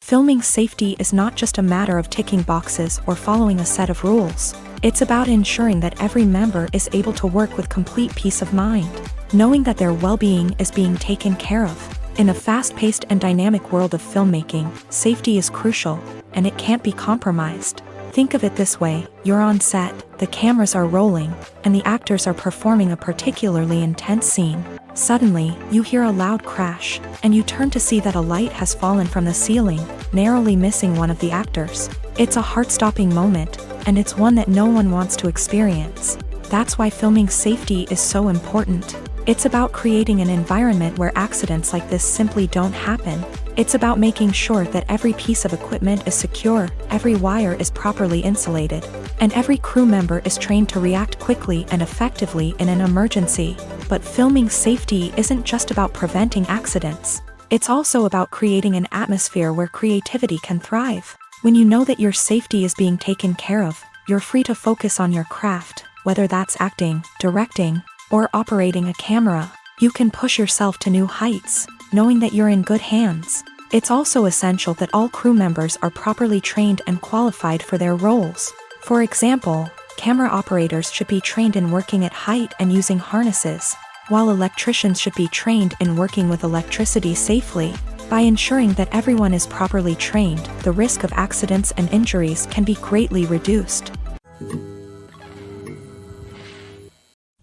Filming safety is not just a matter of ticking boxes or following a set of rules. It's about ensuring that every member is able to work with complete peace of mind, knowing that their well-being is being taken care of. In a fast-paced and dynamic world of filmmaking, safety is crucial, and it can't be compromised. Think of it this way: you're on set, the cameras are rolling, and the actors are performing a particularly intense scene. Suddenly, you hear a loud crash, and you turn to see that a light has fallen from the ceiling, narrowly missing one of the actors. It's a heart-stopping moment, and it's one that no one wants to experience. That's why filming safety is so important. It's about creating an environment where accidents like this simply don't happen. It's about making sure that every piece of equipment is secure, every wire is properly insulated, and every crew member is trained to react quickly and effectively in an emergency. But filming safety isn't just about preventing accidents. It's also about creating an atmosphere where creativity can thrive. When you know that your safety is being taken care of, you're free to focus on your craft, whether that's acting, directing, or operating a camera. You can push yourself to new heights, knowing that you're in good hands. It's also essential that all crew members are properly trained and qualified for their roles. For example, camera operators should be trained in working at height and using harnesses, while electricians should be trained in working with electricity safely. By ensuring that everyone is properly trained, the risk of accidents and injuries can be greatly reduced.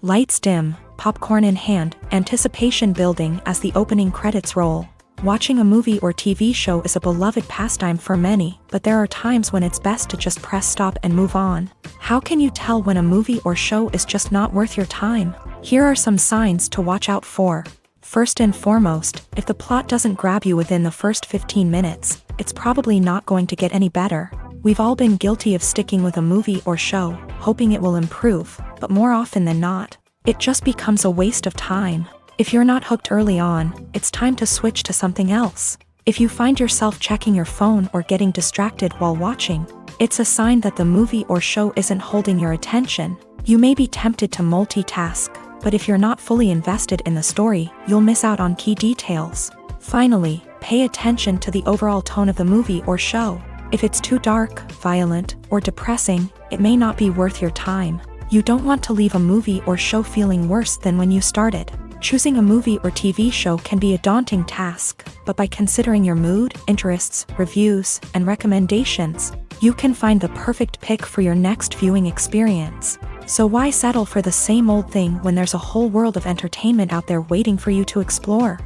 Lights dim, popcorn in hand, anticipation building as the opening credits roll. Watching a movie or TV show is a beloved pastime for many, but there are times when it's best to just press stop and move on. How can you tell when a movie or show is just not worth your time? Here are some signs to watch out for. First and foremost, if the plot doesn't grab you within the first 15 minutes, it's probably not going to get any better. We've all been guilty of sticking with a movie or show, hoping it will improve, but more often than not, it just becomes a waste of time. If you're not hooked early on, it's time to switch to something else. If you find yourself checking your phone or getting distracted while watching, it's a sign that the movie or show isn't holding your attention. You may be tempted to multitask, but if you're not fully invested in the story, you'll miss out on key details. Finally, pay attention to the overall tone of the movie or show. If it's too dark, violent, or depressing, it may not be worth your time. You don't want to leave a movie or show feeling worse than when you started. Choosing a movie or TV show can be a daunting task, but by considering your mood, interests, reviews, and recommendations, you can find the perfect pick for your next viewing experience. So why settle for the same old thing when there's a whole world of entertainment out there waiting for you to explore?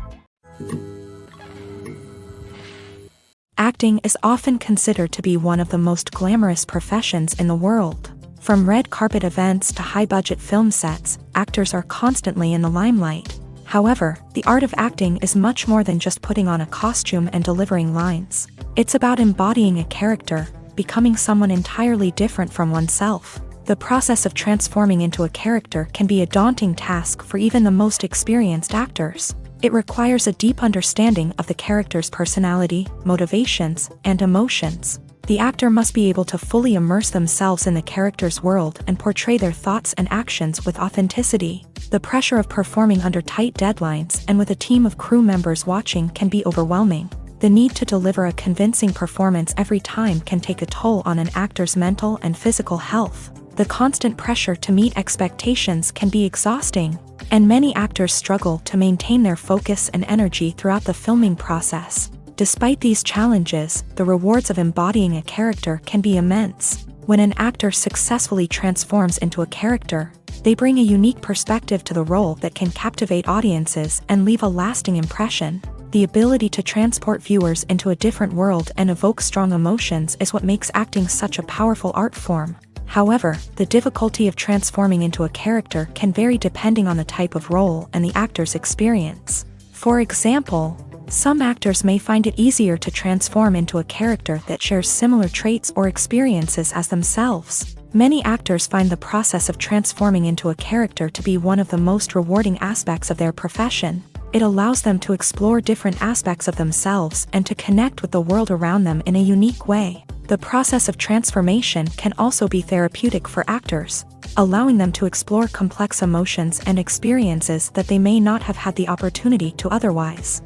Acting is often considered to be one of the most glamorous professions in the world. From red carpet events to high-budget film sets, actors are constantly in the limelight. However, the art of acting is much more than just putting on a costume and delivering lines. It's about embodying a character, becoming someone entirely different from oneself. The process of transforming into a character can be a daunting task for even the most experienced actors. It requires a deep understanding of the character's personality, motivations, and emotions. The actor must be able to fully immerse themselves in the character's world and portray their thoughts and actions with authenticity. The pressure of performing under tight deadlines and with a team of crew members watching can be overwhelming. The need to deliver a convincing performance every time can take a toll on an actor's mental and physical health. The constant pressure to meet expectations can be exhausting, and many actors struggle to maintain their focus and energy throughout the filming process. Despite these challenges, the rewards of embodying a character can be immense. When an actor successfully transforms into a character, they bring a unique perspective to the role that can captivate audiences and leave a lasting impression. The ability to transport viewers into a different world and evoke strong emotions is what makes acting such a powerful art form. However, the difficulty of transforming into a character can vary depending on the type of role and the actor's experience. For example, some actors may find it easier to transform into a character that shares similar traits or experiences as themselves. Many actors find the process of transforming into a character to be one of the most rewarding aspects of their profession. It allows them to explore different aspects of themselves and to connect with the world around them in a unique way. The process of transformation can also be therapeutic for actors, allowing them to explore complex emotions and experiences that they may not have had the opportunity to otherwise.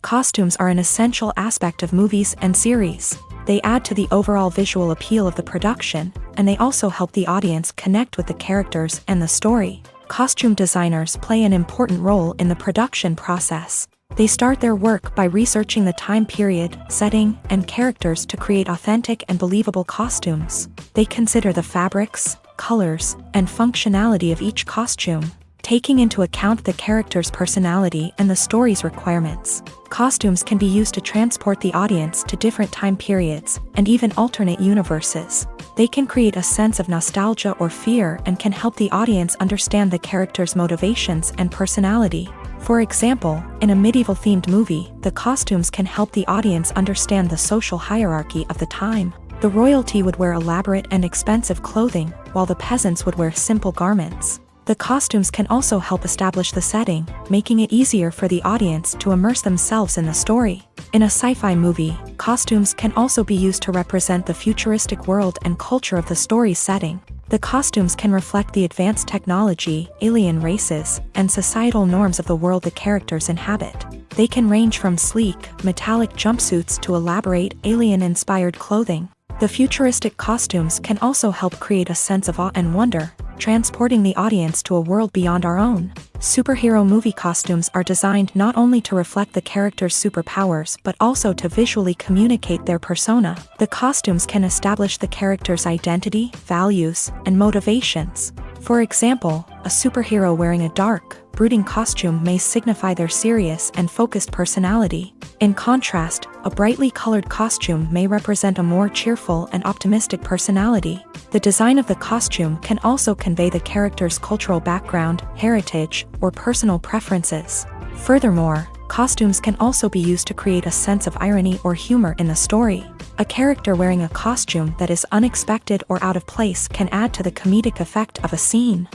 Costumes are an essential aspect of movies and series. They add to the overall visual appeal of the production, and they also help the audience connect with the characters and the story. Costume designers play an important role in the production process. They start their work by researching the time period, setting, and characters to create authentic and believable costumes. They consider the fabrics, colors, and functionality of each costume, taking into account the character's personality and the story's requirements. Costumes can be used to transport the audience to different time periods and even alternate universes. They can create a sense of nostalgia or fear and can help the audience understand the character's motivations and personality. For example, in a medieval-themed movie, the costumes can help the audience understand the social hierarchy of the time. The royalty would wear elaborate and expensive clothing, while the peasants would wear simple garments. The costumes can also help establish the setting, making it easier for the audience to immerse themselves in the story. In a sci-fi movie, costumes can also be used to represent the futuristic world and culture of the story's setting. The costumes can reflect the advanced technology, alien races, and societal norms of the world the characters inhabit. They can range from sleek, metallic jumpsuits to elaborate, alien-inspired clothing. The futuristic costumes can also help create a sense of awe and wonder, transporting the audience to a world beyond our own. Superhero movie costumes are designed not only to reflect the character's superpowers but also to visually communicate their persona. The costumes can establish the character's identity, values, and motivations. For example, a superhero wearing a dark, brooding costume may signify their serious and focused personality. In contrast, a brightly colored costume may represent a more cheerful and optimistic personality. The design of the costume can also convey the character's cultural background, heritage, or personal preferences. Furthermore, costumes can also be used to create a sense of irony or humor in the story. A character wearing a costume that is unexpected or out of place can add to the comedic effect of a scene.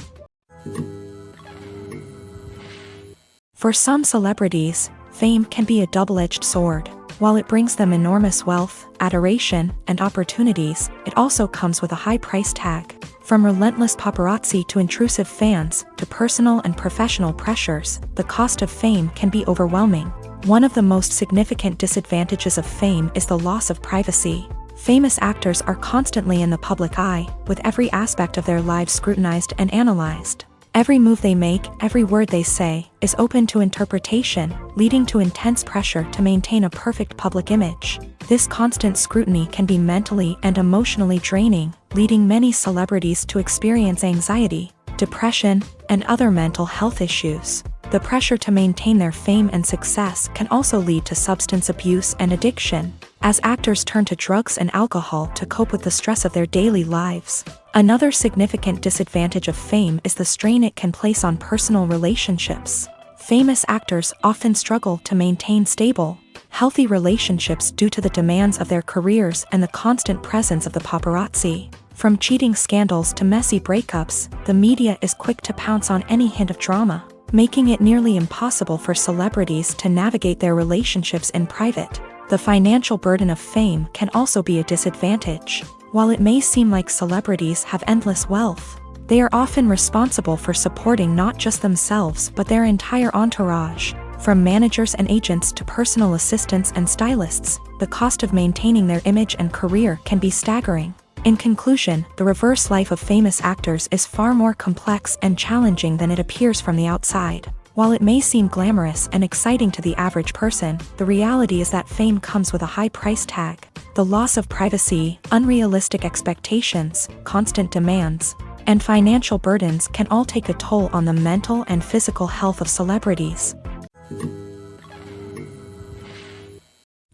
For some celebrities, fame can be a double-edged sword. While it brings them enormous wealth, adoration, and opportunities, it also comes with a high price tag. From relentless paparazzi to intrusive fans, to personal and professional pressures, the cost of fame can be overwhelming. One of the most significant disadvantages of fame is the loss of privacy. Famous actors are constantly in the public eye, with every aspect of their lives scrutinized and analyzed. Every move they make, every word they say, is open to interpretation, leading to intense pressure to maintain a perfect public image. This constant scrutiny can be mentally and emotionally draining, leading many celebrities to experience anxiety, depression, and other mental health issues. The pressure to maintain their fame and success can also lead to substance abuse and addiction, as actors turn to drugs and alcohol to cope with the stress of their daily lives. Another significant disadvantage of fame is the strain it can place on personal relationships. Famous actors often struggle to maintain stable, healthy relationships due to the demands of their careers and the constant presence of the paparazzi. From cheating scandals to messy breakups, the media is quick to pounce on any hint of drama, making it nearly impossible for celebrities to navigate their relationships in private. The financial burden of fame can also be a disadvantage. While it may seem like celebrities have endless wealth, they are often responsible for supporting not just themselves but their entire entourage. From managers and agents to personal assistants and stylists, the cost of maintaining their image and career can be staggering. In conclusion, the reverse life of famous actors is far more complex and challenging than it appears from the outside. While it may seem glamorous and exciting to the average person, the reality is that fame comes with a high price tag. The loss of privacy, unrealistic expectations, constant demands, and financial burdens can all take a toll on the mental and physical health of celebrities.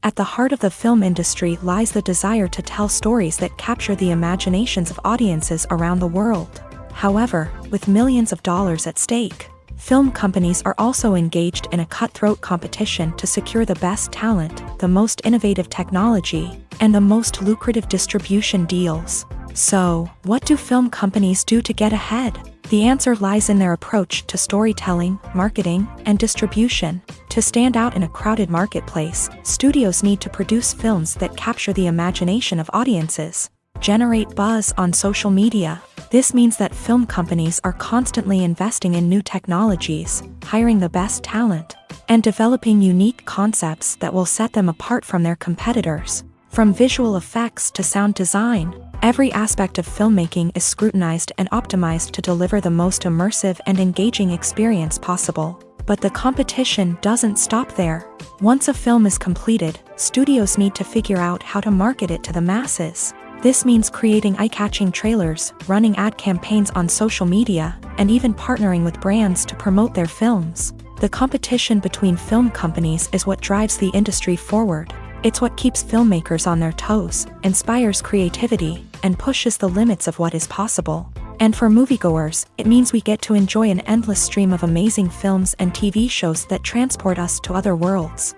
At the heart of the film industry lies the desire to tell stories that capture the imaginations of audiences around the world. However, with millions of dollars at stake, film companies are also engaged in a cutthroat competition to secure the best talent, the most innovative technology, and the most lucrative distribution deals. So, what do film companies do to get ahead? The answer lies in their approach to storytelling, marketing, and distribution. To stand out in a crowded marketplace, studios need to produce films that capture the imagination of audiences, generate buzz on social media. This means that film companies are constantly investing in new technologies, hiring the best talent, and developing unique concepts that will set them apart from their competitors. From visual effects to sound design, every aspect of filmmaking is scrutinized and optimized to deliver the most immersive and engaging experience possible. But the competition doesn't stop there. Once a film is completed, studios need to figure out how to market it to the masses. This means creating eye-catching trailers, running ad campaigns on social media, and even partnering with brands to promote their films. The competition between film companies is what drives the industry forward. It's what keeps filmmakers on their toes, inspires creativity, and pushes the limits of what is possible. And for moviegoers, it means we get to enjoy an endless stream of amazing films and TV shows that transport us to other worlds.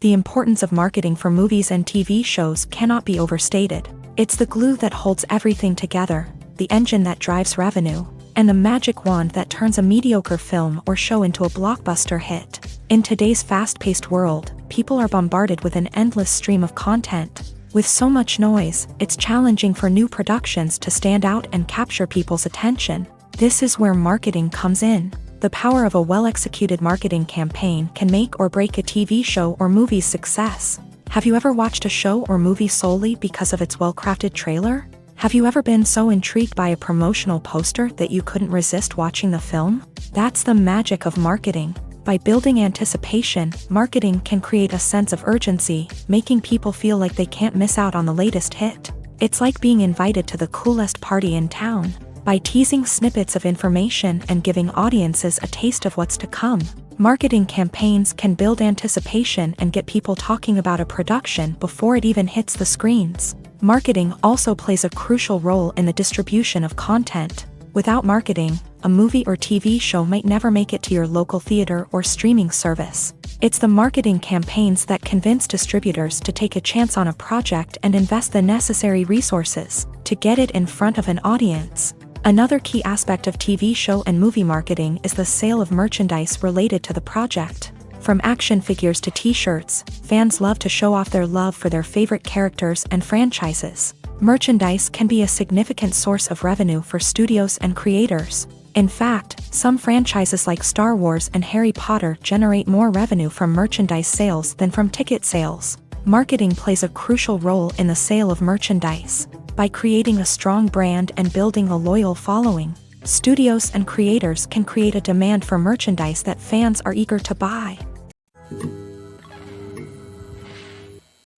The importance of marketing for movies and TV shows cannot be overstated. It's the glue that holds everything together, the engine that drives revenue, and the magic wand that turns a mediocre film or show into a blockbuster hit. In today's fast-paced world, people are bombarded with an endless stream of content. With so much noise, it's challenging for new productions to stand out and capture people's attention. This is where marketing comes in. The power of a well-executed marketing campaign can make or break a TV show or movie's success. Have you ever watched a show or movie solely because of its well-crafted trailer? Have you ever been so intrigued by a promotional poster that you couldn't resist watching the film? That's the magic of marketing. By building anticipation, marketing can create a sense of urgency, making people feel like they can't miss out on the latest hit. It's like being invited to the coolest party in town. By teasing snippets of information and giving audiences a taste of what's to come, marketing campaigns can build anticipation and get people talking about a production before it even hits the screens. Marketing also plays a crucial role in the distribution of content. Without marketing, a movie or TV show might never make it to your local theater or streaming service. It's the marketing campaigns that convince distributors to take a chance on a project and invest the necessary resources to get it in front of an audience. Another key aspect of TV show and movie marketing is the sale of merchandise related to the project. From action figures to t-shirts, fans love to show off their love for their favorite characters and franchises. Merchandise can be a significant source of revenue for studios and creators. In fact, some franchises like Star Wars and Harry Potter generate more revenue from merchandise sales than from ticket sales. Marketing plays a crucial role in the sale of merchandise. By creating a strong brand and building a loyal following, studios and creators can create a demand for merchandise that fans are eager to buy.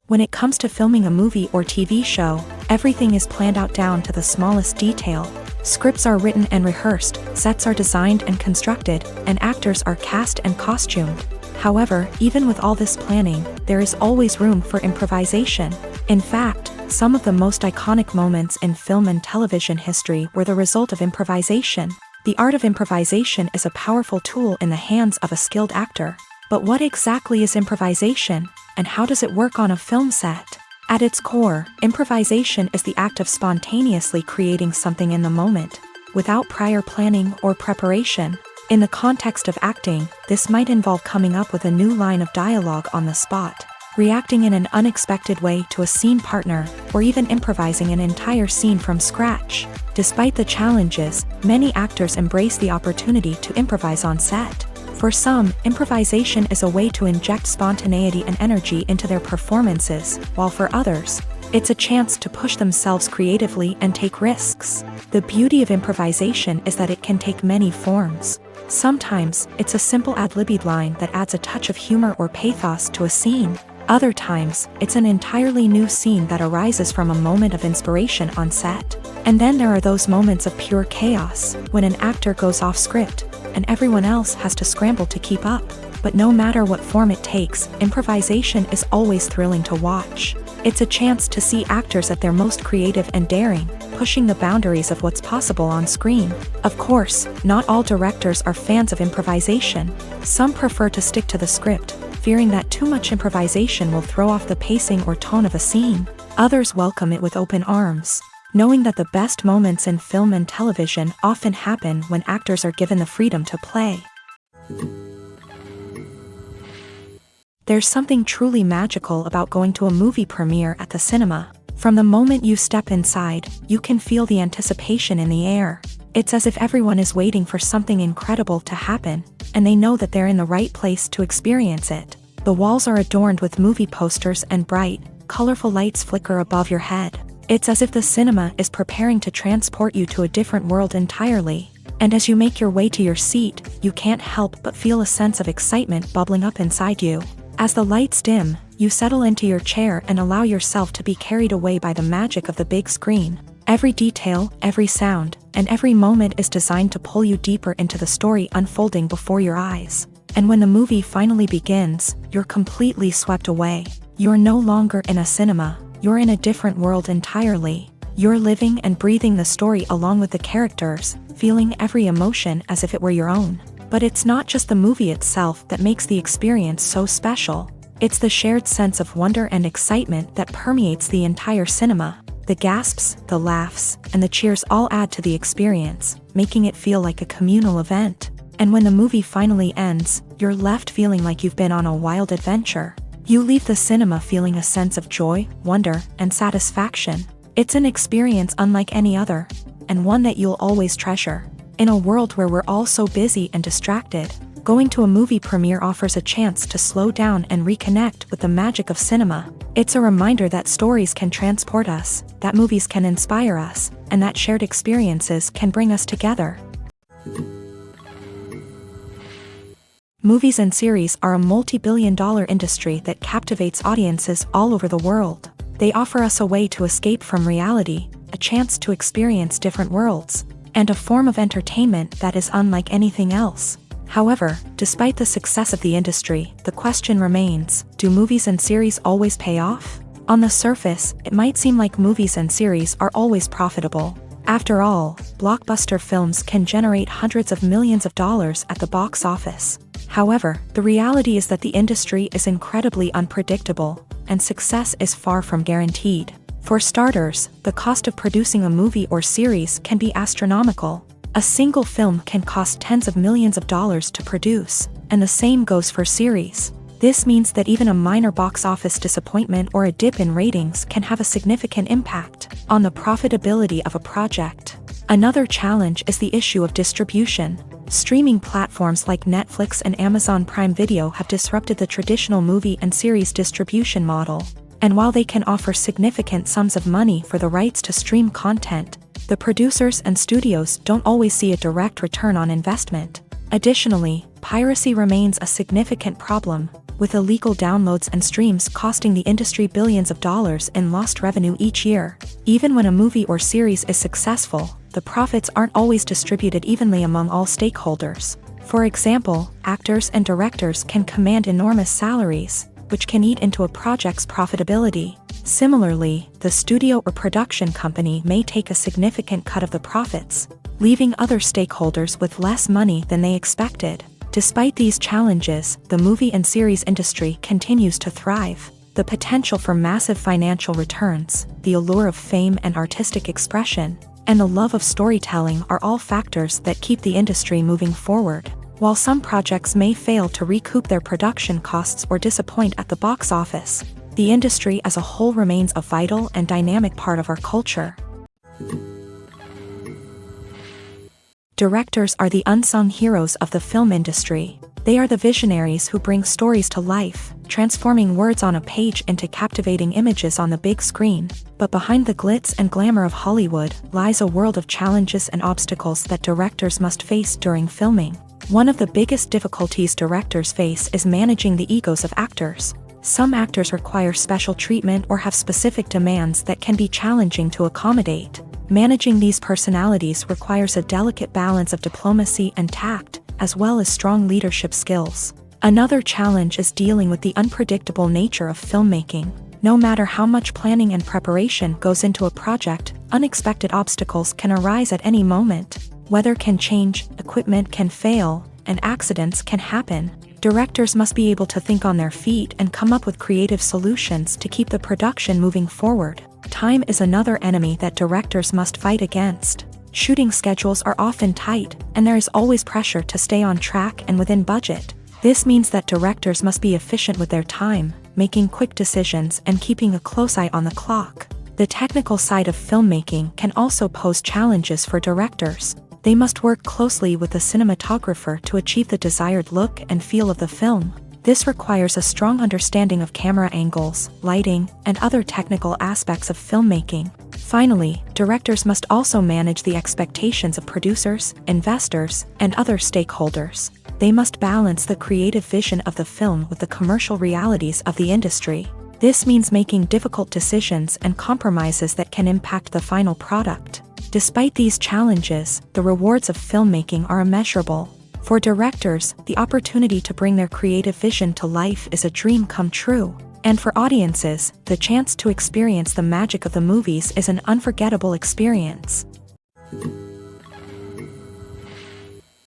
When it comes to filming a movie or TV show, everything is planned out down to the smallest detail. Scripts are written and rehearsed, sets are designed and constructed, and actors are cast and costumed. However, even with all this planning, there is always room for improvisation. In fact, some of the most iconic moments in film and television history were the result of improvisation. The art of improvisation is a powerful tool in the hands of a skilled actor. But what exactly is improvisation, and how does it work on a film set? At its core, improvisation is the act of spontaneously creating something in the moment, without prior planning or preparation. In the context of acting, this might involve coming up with a new line of dialogue on the spot, reacting in an unexpected way to a scene partner, or even improvising an entire scene from scratch. Despite the challenges, many actors embrace the opportunity to improvise on set. For some, improvisation is a way to inject spontaneity and energy into their performances, while for others, It's a chance to push themselves creatively and take risks. The beauty of improvisation is that it can take many forms. Sometimes, it's a simple ad-libbed line that adds a touch of humor or pathos to a scene. Other times, it's an entirely new scene that arises from a moment of inspiration on set. And then there are those moments of pure chaos, when an actor goes off script, and everyone else has to scramble to keep up. But no matter what form it takes, improvisation is always thrilling to watch. It's a chance to see actors at their most creative and daring, pushing the boundaries of what's possible on screen. Of course, not all directors are fans of improvisation. Some prefer to stick to the script, fearing that too much improvisation will throw off the pacing or tone of a scene. Others welcome it with open arms, knowing that the best moments in film and television often happen when actors are given the freedom to play. There's something truly magical about going to a movie premiere at the cinema. From the moment you step inside, you can feel the anticipation in the air. It's as if everyone is waiting for something incredible to happen, and they know that they're in the right place to experience it. The walls are adorned with movie posters and bright, colorful lights flicker above your head. It's as if the cinema is preparing to transport you to a different world entirely. And as you make your way to your seat, you can't help but feel a sense of excitement bubbling up inside you. As the lights dim, you settle into your chair and allow yourself to be carried away by the magic of the big screen. Every detail, every sound, and every moment is designed to pull you deeper into the story unfolding before your eyes. And when the movie finally begins, you're completely swept away. You're no longer in a cinema, you're in a different world entirely. You're living and breathing the story along with the characters, feeling every emotion as if it were your own. But it's not just the movie itself that makes the experience so special. It's the shared sense of wonder and excitement that permeates the entire cinema. The gasps, the laughs, and the cheers all add to the experience, making it feel like a communal event. And when the movie finally ends, you're left feeling like you've been on a wild adventure. You leave the cinema feeling a sense of joy, wonder, and satisfaction. It's an experience unlike any other, and one that you'll always treasure. In a world where we're all so busy and distracted, going to a movie premiere offers a chance to slow down and reconnect with the magic of cinema. It's a reminder that stories can transport us, that movies can inspire us, and that shared experiences can bring us together. Movies and series are a multi-billion-dollar industry that captivates audiences all over the world. They offer us a way to escape from reality, a chance to experience different worlds, and a form of entertainment that is unlike anything else. However, despite the success of the industry, the question remains, do movies and series always pay off? On the surface, it might seem like movies and series are always profitable. After all, blockbuster films can generate hundreds of millions of dollars at the box office. However, the reality is that the industry is incredibly unpredictable, and success is far from guaranteed. For starters, the cost of producing a movie or series can be astronomical. A single film can cost tens of millions of dollars to produce, and the same goes for series. This means that even a minor box office disappointment or a dip in ratings can have a significant impact on the profitability of a project. Another challenge is the issue of distribution. Streaming platforms like Netflix and Amazon Prime Video have disrupted the traditional movie and series distribution model. And while they can offer significant sums of money for the rights to stream content, the producers and studios don't always see a direct return on investment. Additionally, piracy remains a significant problem, with illegal downloads and streams costing the industry billions of dollars in lost revenue each year. Even when a movie or series is successful, the profits aren't always distributed evenly among all stakeholders. For example, actors and directors can command enormous salaries, which can eat into a project's profitability. Similarly, the studio or production company may take a significant cut of the profits, leaving other stakeholders with less money than they expected. Despite these challenges, the movie and series industry continues to thrive. The potential for massive financial returns, the allure of fame and artistic expression, and the love of storytelling are all factors that keep the industry moving forward. While some projects may fail to recoup their production costs or disappoint at the box office, the industry as a whole remains a vital and dynamic part of our culture. Directors are the unsung heroes of the film industry. They are the visionaries who bring stories to life, transforming words on a page into captivating images on the big screen. But behind the glitz and glamour of Hollywood lies a world of challenges and obstacles that directors must face during filming. One of the biggest difficulties directors face is managing the egos of actors. Some actors require special treatment or have specific demands that can be challenging to accommodate. Managing these personalities requires a delicate balance of diplomacy and tact, as well as strong leadership skills. Another challenge is dealing with the unpredictable nature of filmmaking. No matter how much planning and preparation goes into a project, unexpected obstacles can arise at any moment. Weather can change, equipment can fail, and accidents can happen. Directors must be able to think on their feet and come up with creative solutions to keep the production moving forward. Time is another enemy that directors must fight against. Shooting schedules are often tight, and there is always pressure to stay on track and within budget. This means that directors must be efficient with their time, making quick decisions and keeping a close eye on the clock. The technical side of filmmaking can also pose challenges for directors. They must work closely with the cinematographer to achieve the desired look and feel of the film. This requires a strong understanding of camera angles, lighting, and other technical aspects of filmmaking. Finally, directors must also manage the expectations of producers, investors, and other stakeholders. They must balance the creative vision of the film with the commercial realities of the industry. This means making difficult decisions and compromises that can impact the final product. Despite these challenges, the rewards of filmmaking are immeasurable. For directors, the opportunity to bring their creative vision to life is a dream come true. And for audiences, the chance to experience the magic of the movies is an unforgettable experience.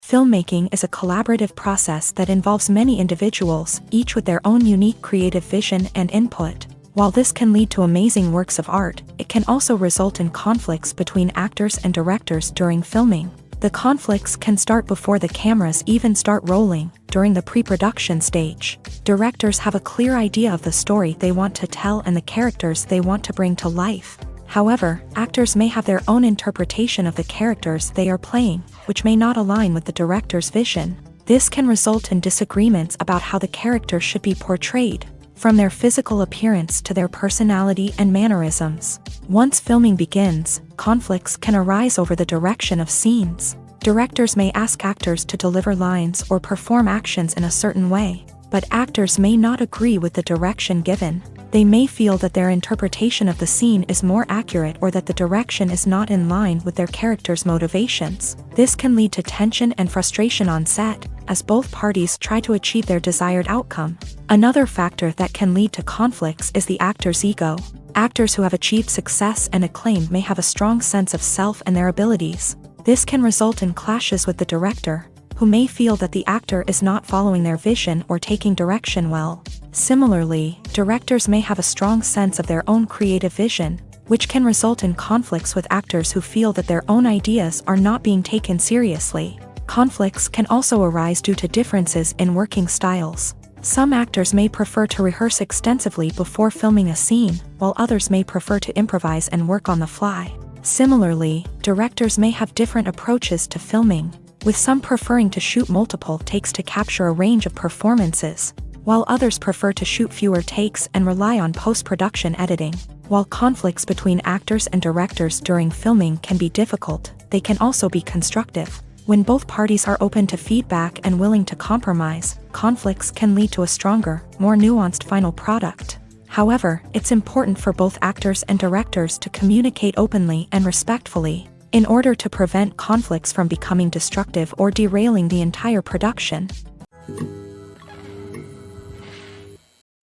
Filmmaking is a collaborative process that involves many individuals, each with their own unique creative vision and input. While this can lead to amazing works of art, it can also result in conflicts between actors and directors during filming. The conflicts can start before the cameras even start rolling, during the pre-production stage. Directors have a clear idea of the story they want to tell and the characters they want to bring to life. However, actors may have their own interpretation of the characters they are playing, which may not align with the director's vision. This can result in disagreements about how the character should be portrayed, from their physical appearance to their personality and mannerisms. Once filming begins, conflicts can arise over the direction of scenes. Directors may ask actors to deliver lines or perform actions in a certain way, but actors may not agree with the direction given. They may feel that their interpretation of the scene is more accurate or that the direction is not in line with their character's motivations. This can lead to tension and frustration on set, as both parties try to achieve their desired outcome. Another factor that can lead to conflicts is the actor's ego. Actors who have achieved success and acclaim may have a strong sense of self and their abilities. This can result in clashes with the director, who may feel that the actor is not following their vision or taking direction well. Similarly, directors may have a strong sense of their own creative vision, which can result in conflicts with actors who feel that their own ideas are not being taken seriously. Conflicts can also arise due to differences in working styles. Some actors may prefer to rehearse extensively before filming a scene, while others may prefer to improvise and work on the fly. Similarly, directors may have different approaches to filming, with some preferring to shoot multiple takes to capture a range of performances, while others prefer to shoot fewer takes and rely on post-production editing. While conflicts between actors and directors during filming can be difficult, they can also be constructive. When both parties are open to feedback and willing to compromise, conflicts can lead to a stronger, more nuanced final product. However, it's important for both actors and directors to communicate openly and respectfully, in order to prevent conflicts from becoming destructive or derailing the entire production.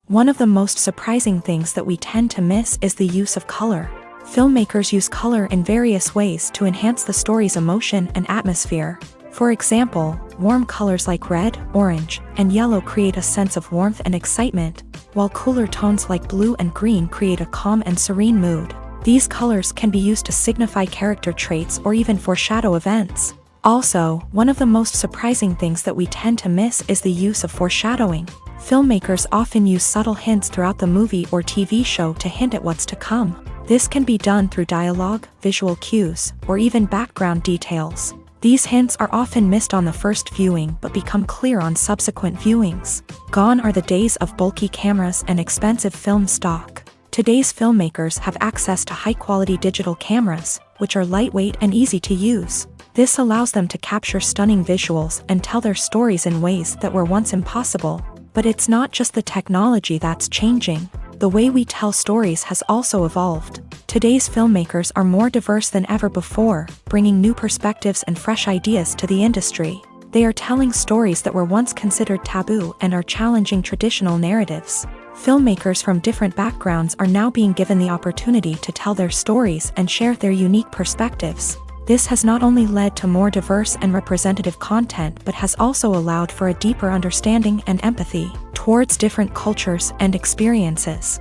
One of the most surprising things that we tend to miss is the use of color. Filmmakers use color in various ways to enhance the story's emotion and atmosphere. For example, warm colors like red, orange, and yellow create a sense of warmth and excitement, while cooler tones like blue and green create a calm and serene mood. These colors can be used to signify character traits or even foreshadow events. Also, one of the most surprising things that we tend to miss is the use of foreshadowing. Filmmakers often use subtle hints throughout the movie or TV show to hint at what's to come. This can be done through dialogue, visual cues, or even background details. These hints are often missed on the first viewing but become clear on subsequent viewings. Gone are the days of bulky cameras and expensive film stock. Today's filmmakers have access to high-quality digital cameras, which are lightweight and easy to use. This allows them to capture stunning visuals and tell their stories in ways that were once impossible. But it's not just the technology that's changing. The way we tell stories has also evolved. Today's filmmakers are more diverse than ever before, bringing new perspectives and fresh ideas to the industry. They are telling stories that were once considered taboo and are challenging traditional narratives. Filmmakers from different backgrounds are now being given the opportunity to tell their stories and share their unique perspectives. This has not only led to more diverse and representative content but has also allowed for a deeper understanding and empathy towards different cultures and experiences.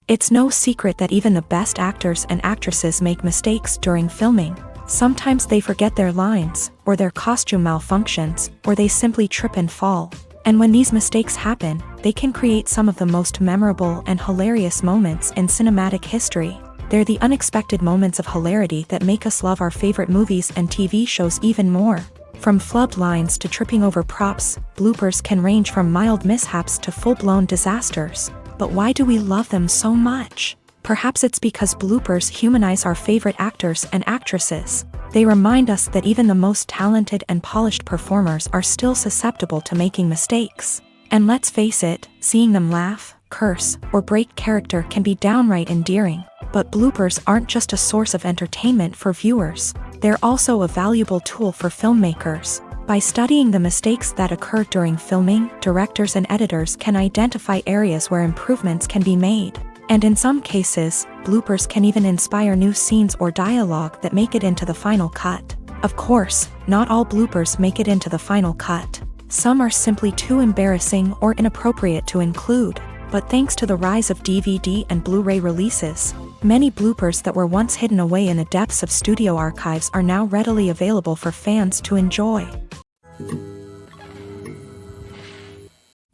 It's no secret that even the best actors and actresses make mistakes during filming. Sometimes they forget their lines, or their costume malfunctions, or they simply trip and fall. And when these mistakes happen, they can create some of the most memorable and hilarious moments in cinematic history. They're the unexpected moments of hilarity that make us love our favorite movies and TV shows even more. From flubbed lines to tripping over props, bloopers can range from mild mishaps to full-blown disasters. But why do we love them so much? Perhaps it's because bloopers humanize our favorite actors and actresses. They remind us that even the most talented and polished performers are still susceptible to making mistakes. And let's face it, seeing them laugh, curse, or break character can be downright endearing. But bloopers aren't just a source of entertainment for viewers. They're also a valuable tool for filmmakers. By studying the mistakes that occur during filming, directors and editors can identify areas where improvements can be made. And in some cases, bloopers can even inspire new scenes or dialogue that make it into the final cut. Of course, not all bloopers make it into the final cut. Some are simply too embarrassing or inappropriate to include. But thanks to the rise of DVD and Blu-ray releases, many bloopers that were once hidden away in the depths of studio archives are now readily available for fans to enjoy.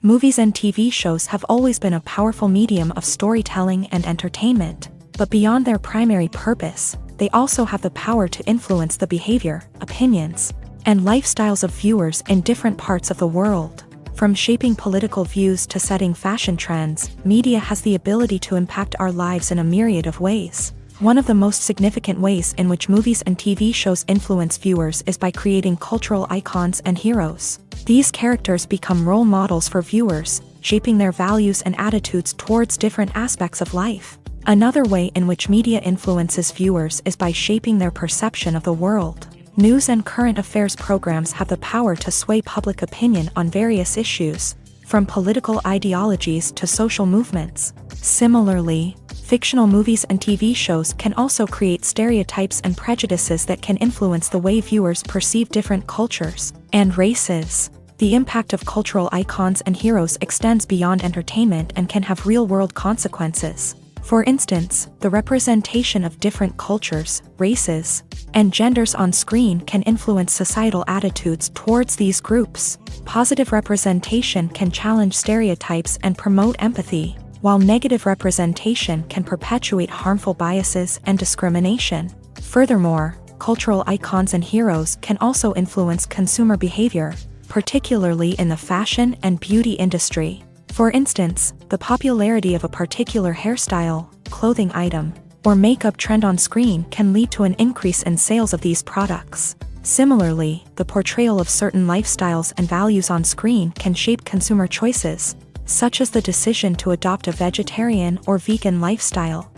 Movies and TV shows have always been a powerful medium of storytelling and entertainment, but beyond their primary purpose, they also have the power to influence the behavior, opinions, and lifestyles of viewers in different parts of the world. From shaping political views to setting fashion trends, media has the ability to impact our lives in a myriad of ways. One of the most significant ways in which movies and TV shows influence viewers is by creating cultural icons and heroes. These characters become role models for viewers, shaping their values and attitudes towards different aspects of life. Another way in which media influences viewers is by shaping their perception of the world. News and current affairs programs have the power to sway public opinion on various issues, from political ideologies to social movements. Similarly, fictional movies and TV shows can also create stereotypes and prejudices that can influence the way viewers perceive different cultures and races. The impact of cultural icons and heroes extends beyond entertainment and can have real-world consequences. For instance, the representation of different cultures, races, and genders on screen can influence societal attitudes towards these groups. Positive representation can challenge stereotypes and promote empathy, while negative representation can perpetuate harmful biases and discrimination. Furthermore, cultural icons and heroes can also influence consumer behavior, particularly in the fashion and beauty industry. For instance, the popularity of a particular hairstyle, clothing item, or makeup trend on screen can lead to an increase in sales of these products. Similarly, the portrayal of certain lifestyles and values on screen can shape consumer choices, such as the decision to adopt a vegetarian or vegan lifestyle.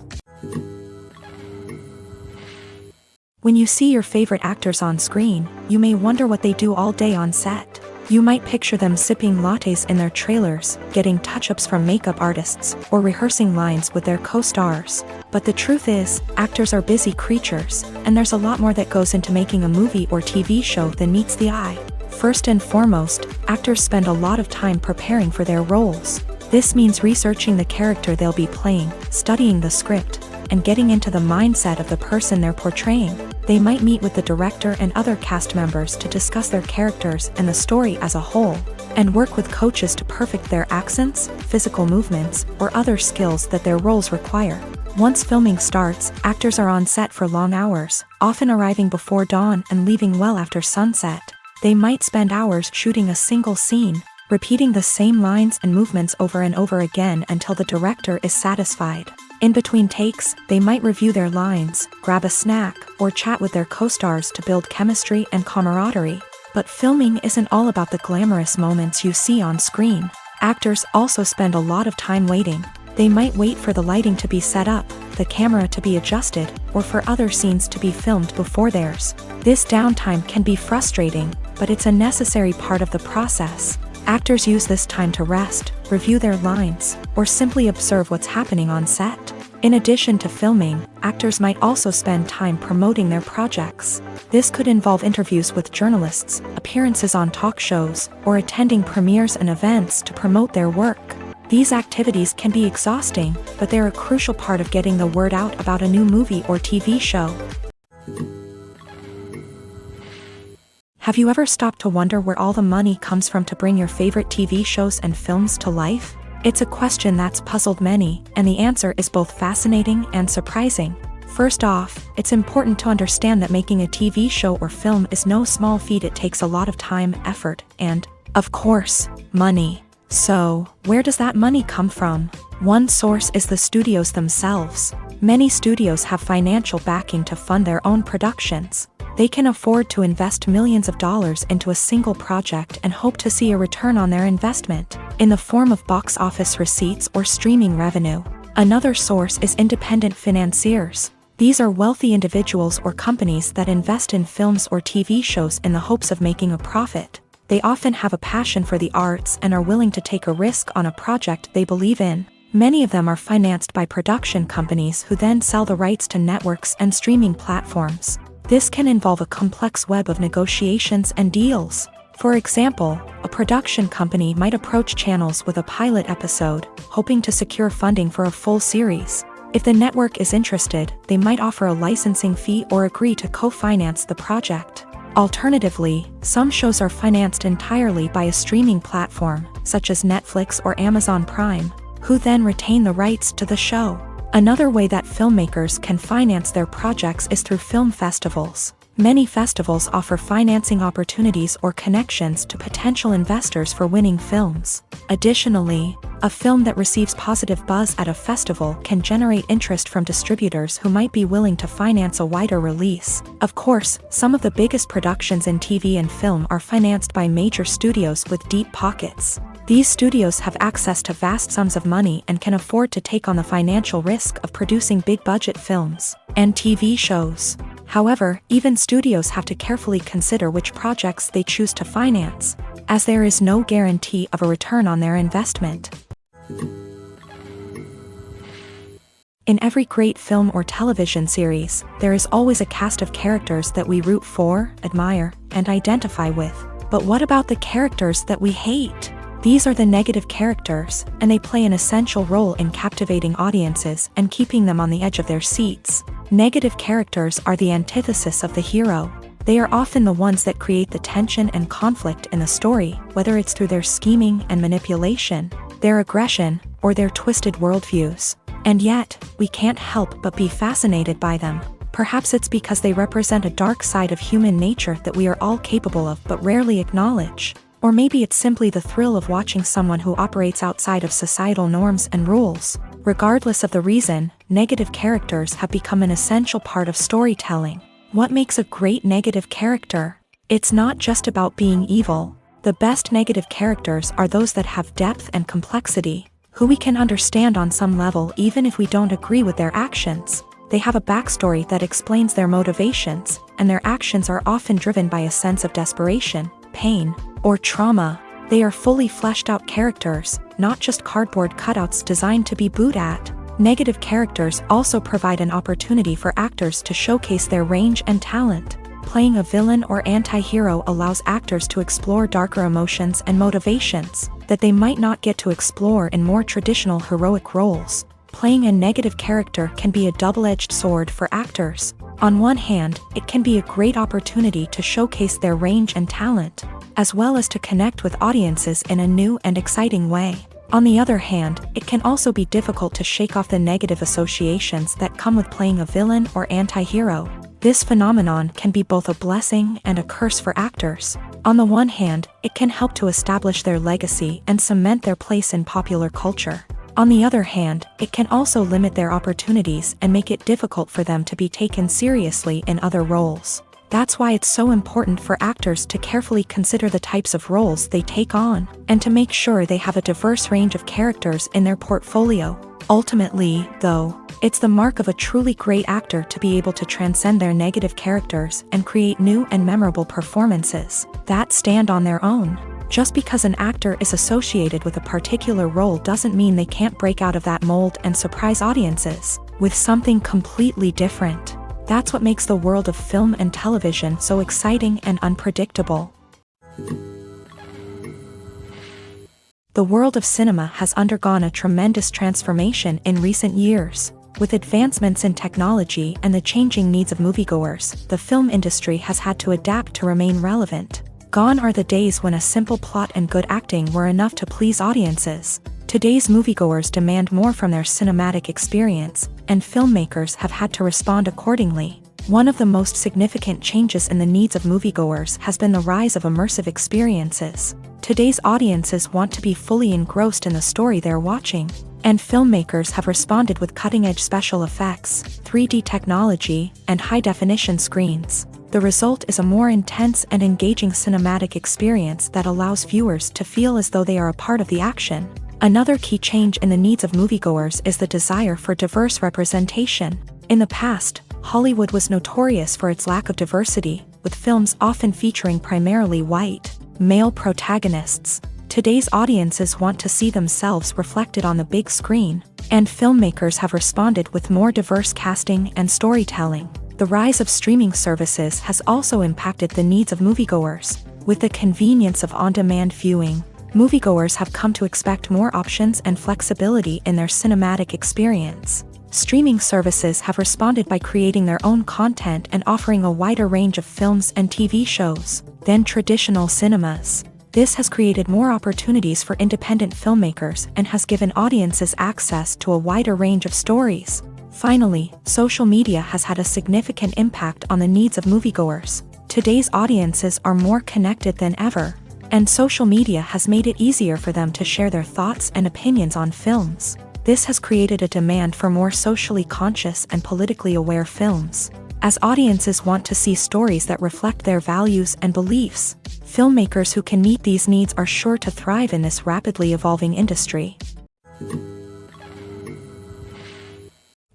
When you see your favorite actors on screen, you may wonder what they do all day on set. You might picture them sipping lattes in their trailers, getting touch-ups from makeup artists, or rehearsing lines with their co-stars. But the truth is, actors are busy creatures, and there's a lot more that goes into making a movie or TV show than meets the eye. First and foremost, actors spend a lot of time preparing for their roles. This means researching the character they'll be playing, studying the script, and getting into the mindset of the person they're portraying. They might meet with the director and other cast members to discuss their characters and the story as a whole, and work with coaches to perfect their accents, physical movements, or other skills that their roles require. Once filming starts, actors are on set for long hours, often arriving before dawn and leaving well after sunset. They might spend hours shooting a single scene, repeating the same lines and movements over and over again until the director is satisfied. In between takes, they might review their lines, grab a snack, or chat with their co-stars to build chemistry and camaraderie. But filming isn't all about the glamorous moments you see on screen. Actors also spend a lot of time waiting. They might wait for the lighting to be set up, the camera to be adjusted, or for other scenes to be filmed before theirs. This downtime can be frustrating, but it's a necessary part of the process. Actors use this time to rest, review their lines, or simply observe what's happening on set. In addition to filming, actors might also spend time promoting their projects. This could involve interviews with journalists, appearances on talk shows, or attending premieres and events to promote their work. These activities can be exhausting, but they're a crucial part of getting the word out about a new movie or TV show. Have you ever stopped to wonder where all the money comes from to bring your favorite TV shows and films to life? It's a question that's puzzled many, and the answer is both fascinating and surprising. First off, it's important to understand that making a TV show or film is no small feat. It takes a lot of time, effort, and, of course, money. So, where does that money come from? One source is the studios themselves. Many studios have financial backing to fund their own productions. They can afford to invest millions of dollars into a single project and hope to see a return on their investment, in the form of box office receipts or streaming revenue. Another source is independent financiers. These are wealthy individuals or companies that invest in films or TV shows in the hopes of making a profit. They often have a passion for the arts and are willing to take a risk on a project they believe in. Many of them are financed by production companies who then sell the rights to networks and streaming platforms. This can involve a complex web of negotiations and deals. For example, a production company might approach channels with a pilot episode, hoping to secure funding for a full series. If the network is interested, they might offer a licensing fee or agree to co-finance the project. Alternatively, some shows are financed entirely by a streaming platform, such as Netflix or Amazon Prime, who then retain the rights to the show. Another way that filmmakers can finance their projects is through film festivals. Many festivals offer financing opportunities or connections to potential investors for winning films. Additionally, a film that receives positive buzz at a festival can generate interest from distributors who might be willing to finance a wider release. Of course, some of the biggest productions in TV and film are financed by major studios with deep pockets. These studios have access to vast sums of money and can afford to take on the financial risk of producing big-budget films and TV shows. However, even studios have to carefully consider which projects they choose to finance, as there is no guarantee of a return on their investment. In every great film or television series, there is always a cast of characters that we root for, admire, and identify with. But what about the characters that we hate? These are the negative characters, and they play an essential role in captivating audiences and keeping them on the edge of their seats. Negative characters are the antithesis of the hero. They are often the ones that create the tension and conflict in the story, whether it's through their scheming and manipulation, their aggression, or their twisted worldviews. And yet, we can't help but be fascinated by them. Perhaps it's because they represent a dark side of human nature that we are all capable of but rarely acknowledge. Or maybe it's simply the thrill of watching someone who operates outside of societal norms and rules. Regardless of the reason, negative characters have become an essential part of storytelling. What makes a great negative character? It's not just about being evil. The best negative characters are those that have depth and complexity, who we can understand on some level even if we don't agree with their actions. They have a backstory that explains their motivations, and their actions are often driven by a sense of desperation, pain, or trauma. They are fully fleshed out characters, not just cardboard cutouts designed to be booed at. Negative characters also provide an opportunity for actors to showcase their range and talent. Playing a villain or anti-hero allows actors to explore darker emotions and motivations that they might not get to explore in more traditional heroic roles. Playing a negative character can be a double-edged sword for actors. On one hand, it can be a great opportunity to showcase their range and talent, as well as to connect with audiences in a new and exciting way. On the other hand, it can also be difficult to shake off the negative associations that come with playing a villain or anti-hero. This phenomenon can be both a blessing and a curse for actors. On the one hand, it can help to establish their legacy and cement their place in popular culture. On the other hand, it can also limit their opportunities and make it difficult for them to be taken seriously in other roles. That's why it's so important for actors to carefully consider the types of roles they take on, and to make sure they have a diverse range of characters in their portfolio. Ultimately, though, it's the mark of a truly great actor to be able to transcend their negative characters and create new and memorable performances that stand on their own. Just because an actor is associated with a particular role doesn't mean they can't break out of that mold and surprise audiences with something completely different. That's what makes the world of film and television so exciting and unpredictable. The world of cinema has undergone a tremendous transformation in recent years. With advancements in technology and the changing needs of moviegoers, the film industry has had to adapt to remain relevant. Gone are the days when a simple plot and good acting were enough to please audiences. Today's moviegoers demand more from their cinematic experience, and filmmakers have had to respond accordingly. One of the most significant changes in the needs of moviegoers has been the rise of immersive experiences. Today's audiences want to be fully engrossed in the story they're watching, and filmmakers have responded with cutting-edge special effects, 3D technology, and high-definition screens. The result is a more intense and engaging cinematic experience that allows viewers to feel as though they are a part of the action. Another key change in the needs of moviegoers is the desire for diverse representation. In the past, Hollywood was notorious for its lack of diversity, with films often featuring primarily white, male protagonists. Today's audiences want to see themselves reflected on the big screen, and filmmakers have responded with more diverse casting and storytelling. The rise of streaming services has also impacted the needs of moviegoers. With the convenience of on-demand viewing, moviegoers have come to expect more options and flexibility in their cinematic experience. Streaming services have responded by creating their own content and offering a wider range of films and TV shows than traditional cinemas. This has created more opportunities for independent filmmakers and has given audiences access to a wider range of stories. Finally, social media has had a significant impact on the needs of moviegoers. Today's audiences are more connected than ever, and social media has made it easier for them to share their thoughts and opinions on films. This has created a demand for more socially conscious and politically aware films. As audiences want to see stories that reflect their values and beliefs, filmmakers who can meet these needs are sure to thrive in this rapidly evolving industry.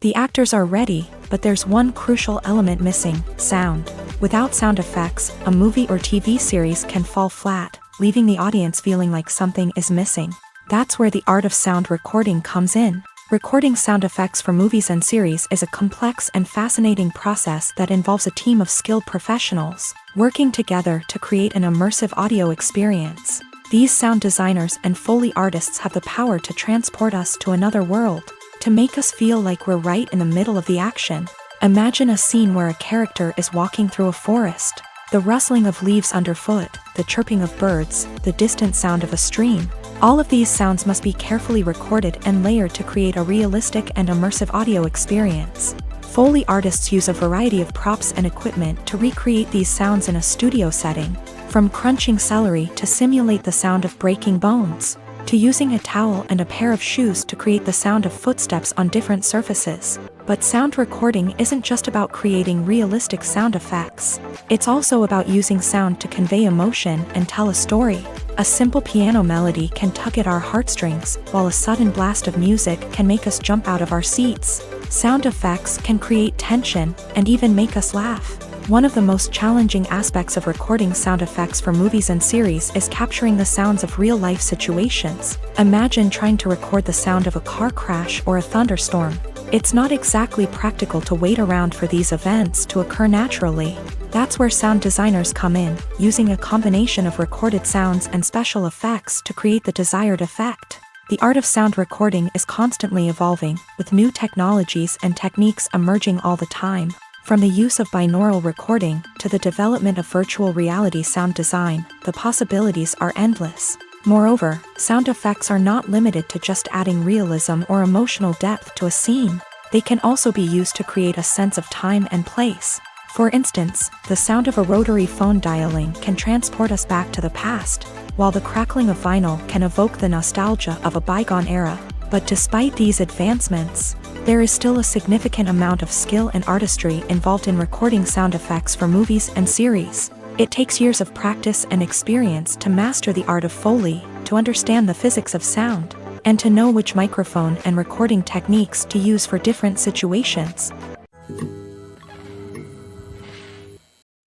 The actors are ready, but there's one crucial element missing: sound. Without sound effects, a movie or TV series can fall flat, leaving the audience feeling like something is missing. That's where the art of sound recording comes in. Recording sound effects for movies and series is a complex and fascinating process that involves a team of skilled professionals working together to create an immersive audio experience. These sound designers and Foley artists have the power to transport us to another world, to make us feel like we're right in the middle of the action. Imagine a scene where a character is walking through a forest. The rustling of leaves underfoot, the chirping of birds, the distant sound of a stream. All of these sounds must be carefully recorded and layered to create a realistic and immersive audio experience. Foley artists use a variety of props and equipment to recreate these sounds in a studio setting, from crunching celery to simulate the sound of breaking bones, to using a towel and a pair of shoes to create the sound of footsteps on different surfaces. But sound recording isn't just about creating realistic sound effects. It's also about using sound to convey emotion and tell a story. A simple piano melody can tug at our heartstrings, while a sudden blast of music can make us jump out of our seats. Sound effects can create tension and even make us laugh. One of the most challenging aspects of recording sound effects for movies and series is capturing the sounds of real-life situations. Imagine trying to record the sound of a car crash or a thunderstorm. It's not exactly practical to wait around for these events to occur naturally. That's where sound designers come in, using a combination of recorded sounds and special effects to create the desired effect. The art of sound recording is constantly evolving, with new technologies and techniques emerging all the time. From the use of binaural recording to the development of virtual reality sound design, the possibilities are endless. Moreover, sound effects are not limited to just adding realism or emotional depth to a scene. They can also be used to create a sense of time and place. For instance, the sound of a rotary phone dialing can transport us back to the past, while the crackling of vinyl can evoke the nostalgia of a bygone era. But despite these advancements, there is still a significant amount of skill and artistry involved in recording sound effects for movies and series. It takes years of practice and experience to master the art of Foley, to understand the physics of sound, and to know which microphone and recording techniques to use for different situations.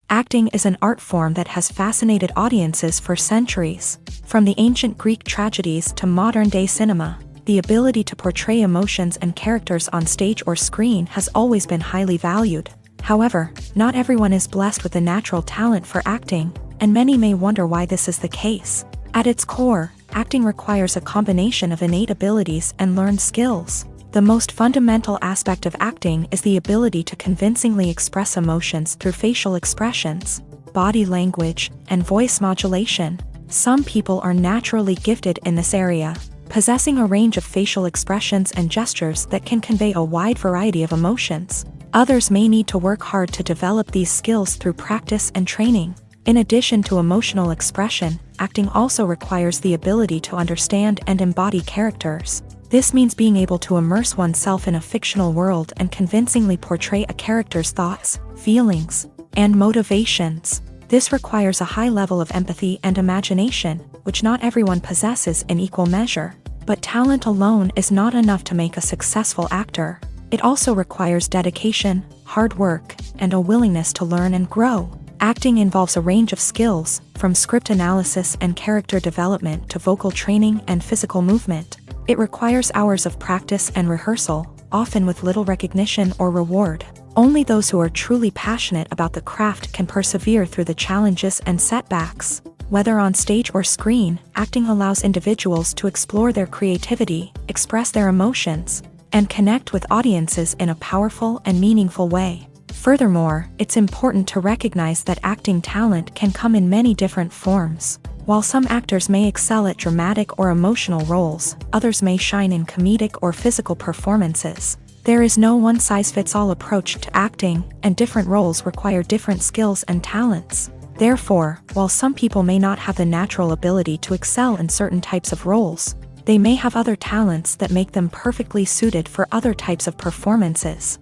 Acting is an art form that has fascinated audiences for centuries. From the ancient Greek tragedies to modern-day cinema, the ability to portray emotions and characters on stage or screen has always been highly valued. However, not everyone is blessed with a natural talent for acting, and many may wonder why this is the case. At its core, acting requires a combination of innate abilities and learned skills. The most fundamental aspect of acting is the ability to convincingly express emotions through facial expressions, body language, and voice modulation. Some people are naturally gifted in this area, possessing a range of facial expressions and gestures that can convey a wide variety of emotions. Others may need to work hard to develop these skills through practice and training. In addition to emotional expression, acting also requires the ability to understand and embody characters. This means being able to immerse oneself in a fictional world and convincingly portray a character's thoughts, feelings, and motivations. This requires a high level of empathy and imagination, which not everyone possesses in equal measure. But talent alone is not enough to make a successful actor. It also requires dedication, hard work, and a willingness to learn and grow. Acting involves a range of skills, from script analysis and character development to vocal training and physical movement. It requires hours of practice and rehearsal, often with little recognition or reward. Only those who are truly passionate about the craft can persevere through the challenges and setbacks. Whether on stage or screen, acting allows individuals to explore their creativity, express their emotions, and connect with audiences in a powerful and meaningful way. Furthermore, it's important to recognize that acting talent can come in many different forms. While some actors may excel at dramatic or emotional roles, others may shine in comedic or physical performances. There is no one-size-fits-all approach to acting, and different roles require different skills and talents. Therefore, while some people may not have the natural ability to excel in certain types of roles, they may have other talents that make them perfectly suited for other types of performances.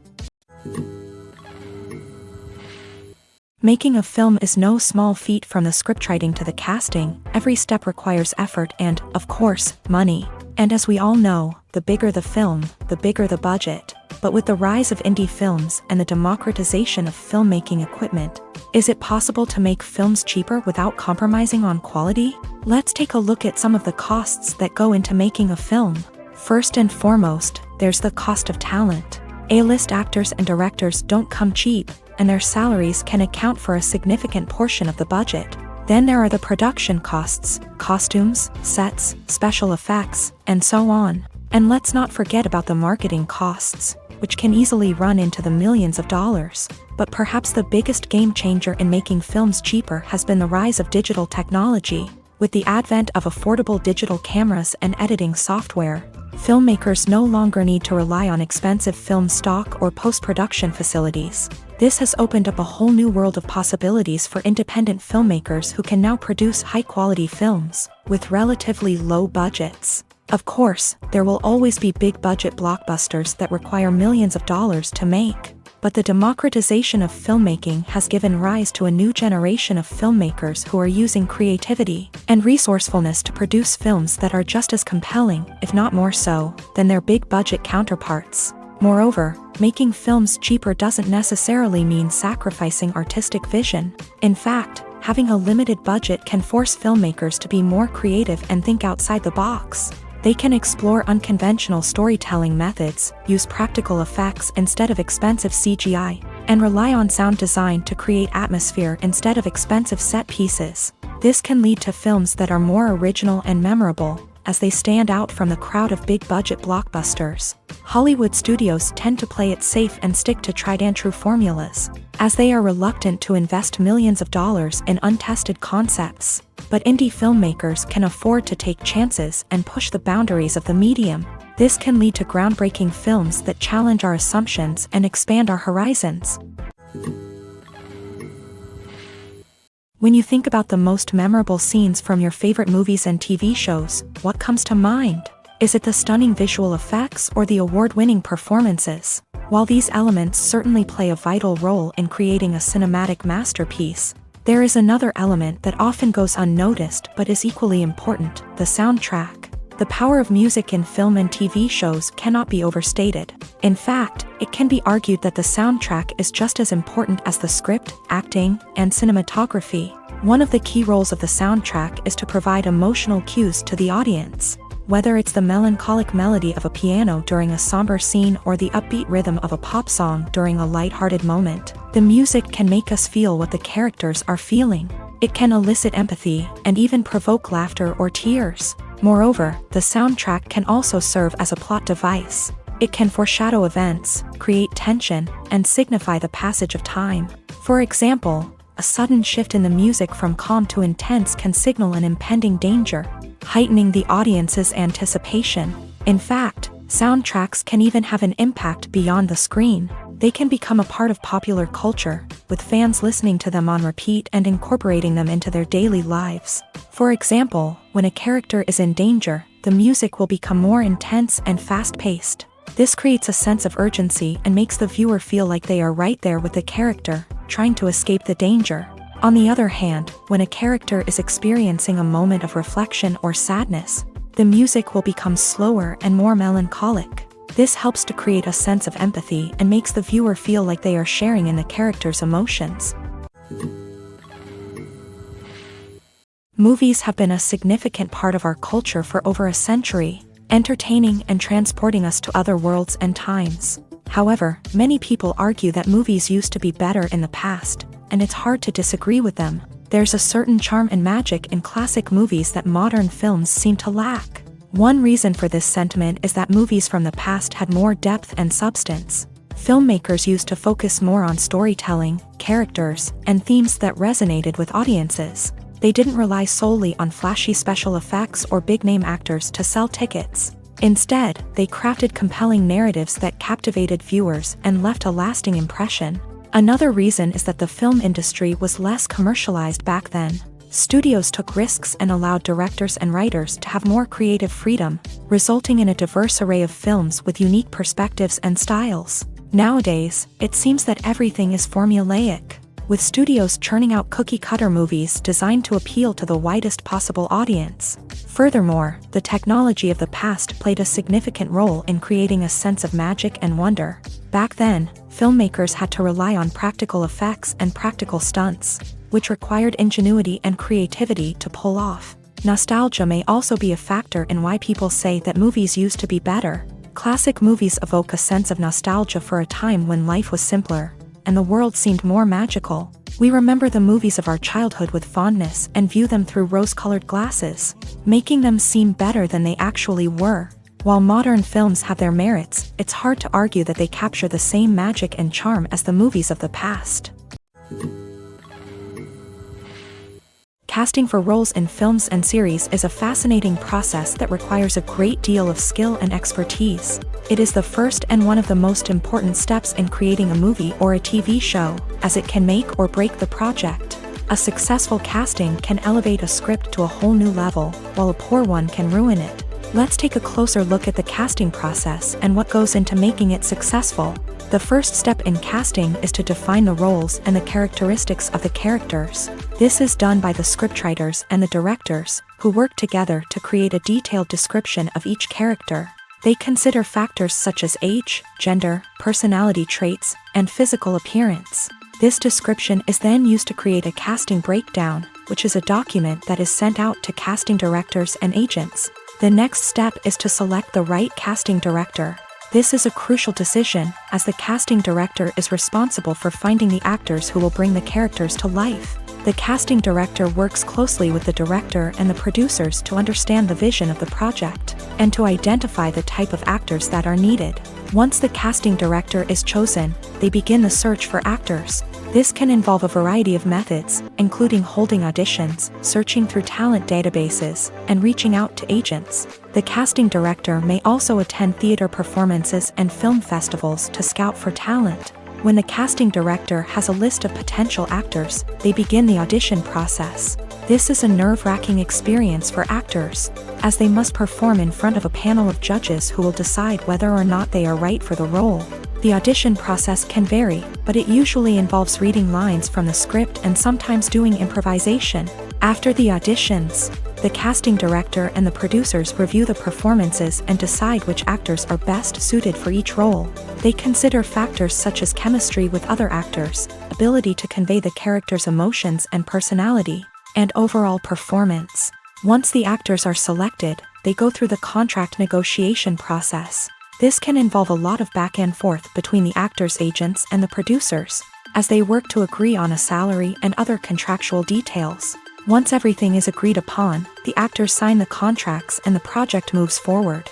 Making a film is no small feat. From the scriptwriting to the casting, every step requires effort and, of course, money. And as we all know, the bigger the film, the bigger the budget. But with the rise of indie films and the democratization of filmmaking equipment, is it possible to make films cheaper without compromising on quality? Let's take a look at some of the costs that go into making a film. First and foremost, there's the cost of talent. A-list actors and directors don't come cheap, and their salaries can account for a significant portion of the budget. Then there are the production costs, costumes, sets, special effects, and so on. And let's not forget about the marketing costs, which can easily run into the millions of dollars. But perhaps the biggest game changer in making films cheaper has been the rise of digital technology. With the advent of affordable digital cameras and editing software, filmmakers no longer need to rely on expensive film stock or post-production facilities. This has opened up a whole new world of possibilities for independent filmmakers who can now produce high-quality films with relatively low budgets. Of course, there will always be big-budget blockbusters that require millions of dollars to make. But the democratization of filmmaking has given rise to a new generation of filmmakers who are using creativity and resourcefulness to produce films that are just as compelling, if not more so, than their big-budget counterparts. Moreover, making films cheaper doesn't necessarily mean sacrificing artistic vision. In fact, having a limited budget can force filmmakers to be more creative and think outside the box. They can explore unconventional storytelling methods, use practical effects instead of expensive CGI, and rely on sound design to create atmosphere instead of expensive set pieces. This can lead to films that are more original and memorable, as they stand out from the crowd of big-budget blockbusters. Hollywood studios tend to play it safe and stick to tried-and-true formulas, as they are reluctant to invest millions of dollars in untested concepts. But indie filmmakers can afford to take chances and push the boundaries of the medium. This can lead to groundbreaking films that challenge our assumptions and expand our horizons. When you think about the most memorable scenes from your favorite movies and TV shows, what comes to mind? Is it the stunning visual effects or the award-winning performances? While these elements certainly play a vital role in creating a cinematic masterpiece, there is another element that often goes unnoticed but is equally important: the soundtrack. The power of music in film and TV shows cannot be overstated. In fact, it can be argued that the soundtrack is just as important as the script, acting, and cinematography. One of the key roles of the soundtrack is to provide emotional cues to the audience. Whether it's the melancholic melody of a piano during a somber scene or the upbeat rhythm of a pop song during a lighthearted moment, the music can make us feel what the characters are feeling. It can elicit empathy and even provoke laughter or tears. Moreover, the soundtrack can also serve as a plot device. It can foreshadow events, create tension, and signify the passage of time. For example, a sudden shift in the music from calm to intense can signal an impending danger, heightening the audience's anticipation. In fact, soundtracks can even have an impact beyond the screen. They can become a part of popular culture, with fans listening to them on repeat and incorporating them into their daily lives. For example, when a character is in danger, the music will become more intense and fast-paced. This creates a sense of urgency and makes the viewer feel like they are right there with the character, trying to escape the danger. On the other hand, when a character is experiencing a moment of reflection or sadness, the music will become slower and more melancholic. This helps to create a sense of empathy and makes the viewer feel like they are sharing in the character's emotions. Movies have been a significant part of our culture for over a century, entertaining and transporting us to other worlds and times. However, many people argue that movies used to be better in the past, and it's hard to disagree with them. There's a certain charm and magic in classic movies that modern films seem to lack. One reason for this sentiment is that movies from the past had more depth and substance. Filmmakers used to focus more on storytelling, characters, and themes that resonated with audiences. They didn't rely solely on flashy special effects or big-name actors to sell tickets. Instead, they crafted compelling narratives that captivated viewers and left a lasting impression. Another reason is that the film industry was less commercialized back then. Studios took risks and allowed directors and writers to have more creative freedom, resulting in a diverse array of films with unique perspectives and styles. Nowadays, it seems that everything is formulaic, with studios churning out cookie-cutter movies designed to appeal to the widest possible audience. Furthermore, the technology of the past played a significant role in creating a sense of magic and wonder. Back then, filmmakers had to rely on practical effects and practical stunts, which required ingenuity and creativity to pull off. Nostalgia may also be a factor in why people say that movies used to be better. Classic movies evoke a sense of nostalgia for a time when life was simpler, and the world seemed more magical. We remember the movies of our childhood with fondness and view them through rose-colored glasses, making them seem better than they actually were. While modern films have their merits, it's hard to argue that they capture the same magic and charm as the movies of the past. Casting for roles in films and series is a fascinating process that requires a great deal of skill and expertise. It is the first and one of the most important steps in creating a movie or a TV show, as it can make or break the project. A successful casting can elevate a script to a whole new level, while a poor one can ruin it. Let's take a closer look at the casting process and what goes into making it successful. The first step in casting is to define the roles and the characteristics of the characters. This is done by the scriptwriters and the directors, who work together to create a detailed description of each character. They consider factors such as age, gender, personality traits, and physical appearance. This description is then used to create a casting breakdown, which is a document that is sent out to casting directors and agents. The next step is to select the right casting director. This is a crucial decision, as the casting director is responsible for finding the actors who will bring the characters to life. The casting director works closely with the director and the producers to understand the vision of the project, and to identify the type of actors that are needed. Once the casting director is chosen, they begin the search for actors. This can involve a variety of methods, including holding auditions, searching through talent databases, and reaching out to agents. The casting director may also attend theater performances and film festivals to scout for talent. When the casting director has a list of potential actors, they begin the audition process. This is a nerve-wracking experience for actors, as they must perform in front of a panel of judges who will decide whether or not they are right for the role. The audition process can vary, but it usually involves reading lines from the script and sometimes doing improvisation. After the auditions, the casting director and the producers review the performances and decide which actors are best suited for each role. They consider factors such as chemistry with other actors, ability to convey the character's emotions and personality, and overall performance. Once the actors are selected, they go through the contract negotiation process. This can involve a lot of back and forth between the actors' agents and the producers, as they work to agree on a salary and other contractual details. Once everything is agreed upon, the actors sign the contracts and the project moves forward.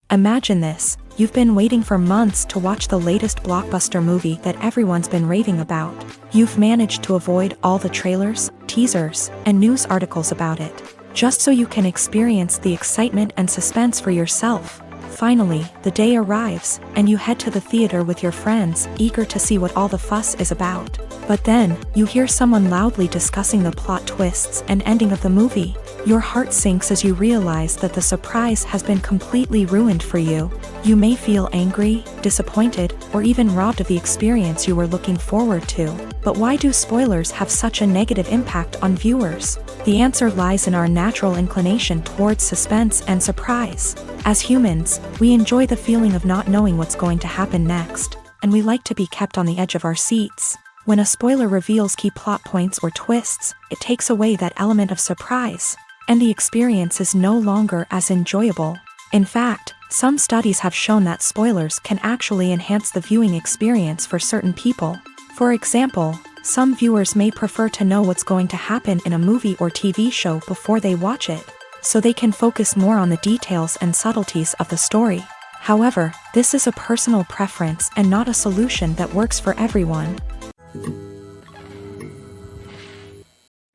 Imagine this: you've been waiting for months to watch the latest blockbuster movie that everyone's been raving about. You've managed to avoid all the trailers, teasers, and news articles about it, just so you can experience the excitement and suspense for yourself. Finally, the day arrives, and you head to the theater with your friends, eager to see what all the fuss is about. But then, you hear someone loudly discussing the plot twists and ending of the movie. Your heart sinks as you realize that the surprise has been completely ruined for you. You may feel angry, disappointed, or even robbed of the experience you were looking forward to. But why do spoilers have such a negative impact on viewers? The answer lies in our natural inclination towards suspense and surprise. As humans, we enjoy the feeling of not knowing what's going to happen next, and we like to be kept on the edge of our seats. When a spoiler reveals key plot points or twists, it takes away that element of surprise, and the experience is no longer as enjoyable. In fact, some studies have shown that spoilers can actually enhance the viewing experience for certain people. For example, some viewers may prefer to know what's going to happen in a movie or TV show before they watch it, so they can focus more on the details and subtleties of the story. However, this is a personal preference and not a solution that works for everyone.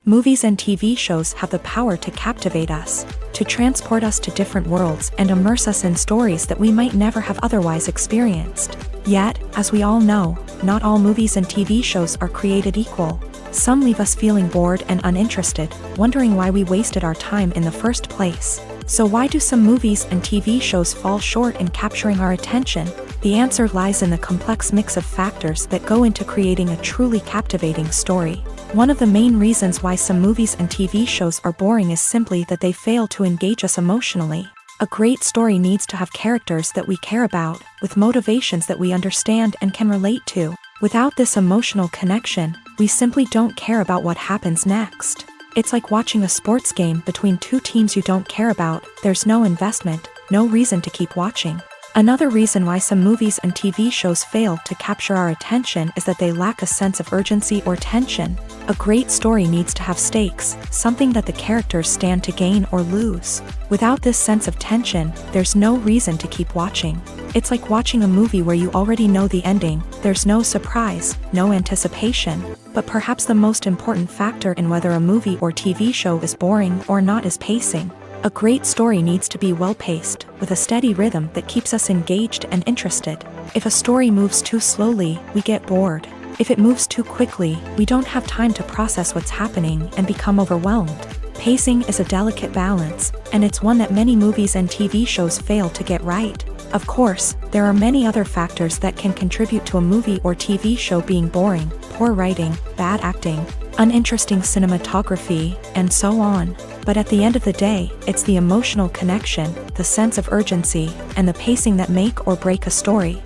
Movies and TV shows have the power to captivate us, to transport us to different worlds and immerse us in stories that we might never have otherwise experienced. Yet, as we all know, not all movies and TV shows are created equal. Some leave us feeling bored and uninterested, wondering why we wasted our time in the first place. So why do some movies and TV shows fall short in capturing our attention? The answer lies in the complex mix of factors that go into creating a truly captivating story. One of the main reasons why some movies and TV shows are boring is simply that they fail to engage us emotionally. A great story needs to have characters that we care about, with motivations that we understand and can relate to. Without this emotional connection, we simply don't care about what happens next. It's like watching a sports game between two teams you don't care about. There's no investment, no reason to keep watching. Another reason why some movies and TV shows fail to capture our attention is that they lack a sense of urgency or tension. A great story needs to have stakes, something that the characters stand to gain or lose. Without this sense of tension, there's no reason to keep watching. It's like watching a movie where you already know the ending. There's no surprise, no anticipation. But perhaps the most important factor in whether a movie or TV show is boring or not is pacing. A great story needs to be well-paced, with a steady rhythm that keeps us engaged and interested. If a story moves too slowly, we get bored. If it moves too quickly, we don't have time to process what's happening and become overwhelmed. Pacing is a delicate balance, and it's one that many movies and TV shows fail to get right. Of course, there are many other factors that can contribute to a movie or TV show being boring: poor writing, bad acting, uninteresting cinematography, and so on. But at the end of the day, it's the emotional connection, the sense of urgency, and the pacing that make or break a story.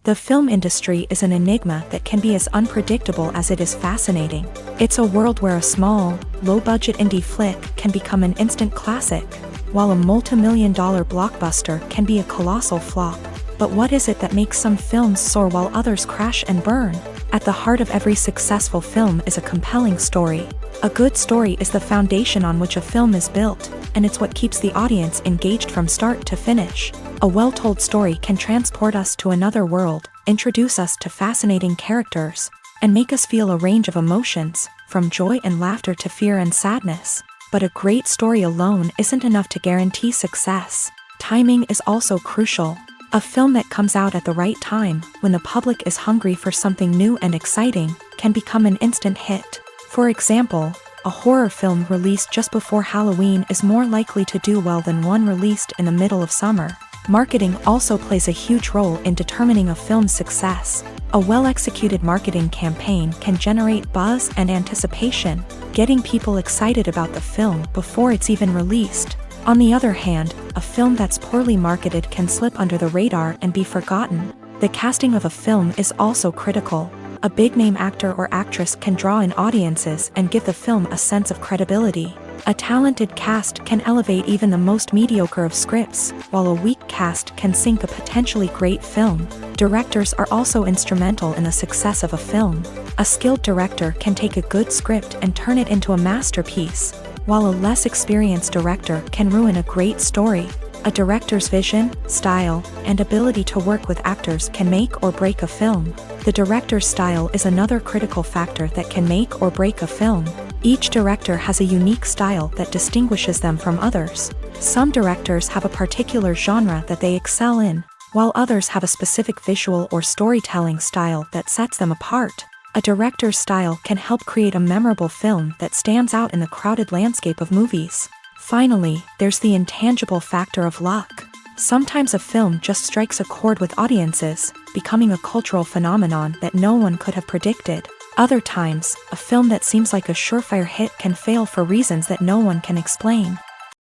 The film industry is an enigma that can be as unpredictable as it is fascinating. It's a world where a small, low-budget indie flick can become an instant classic, while a multi-million-dollar blockbuster can be a colossal flop. But what is it that makes some films soar while others crash and burn? At the heart of every successful film is a compelling story. A good story is the foundation on which a film is built, and it's what keeps the audience engaged from start to finish. A well-told story can transport us to another world, introduce us to fascinating characters, and make us feel a range of emotions, from joy and laughter to fear and sadness. But a great story alone isn't enough to guarantee success. Timing is also crucial. A film that comes out at the right time, when the public is hungry for something new and exciting, can become an instant hit. For example, a horror film released just before Halloween is more likely to do well than one released in the middle of summer. Marketing also plays a huge role in determining a film's success. A well-executed marketing campaign can generate buzz and anticipation, getting people excited about the film before it's even released. On the other hand, a film that's poorly marketed can slip under the radar and be forgotten. The casting of a film is also critical. A big-name actor or actress can draw in audiences and give the film a sense of credibility. A talented cast can elevate even the most mediocre of scripts, while a weak cast can sink a potentially great film. Directors are also instrumental in the success of a film. A skilled director can take a good script and turn it into a masterpiece, while a less experienced director can ruin a great story. A director's vision, style, and ability to work with actors can make or break a film. The director's style is another critical factor that can make or break a film. Each director has a unique style that distinguishes them from others. Some directors have a particular genre that they excel in, while others have a specific visual or storytelling style that sets them apart. A director's style can help create a memorable film that stands out in the crowded landscape of movies. Finally, there's the intangible factor of luck. Sometimes a film just strikes a chord with audiences, becoming a cultural phenomenon that no one could have predicted. Other times, a film that seems like a surefire hit can fail for reasons that no one can explain.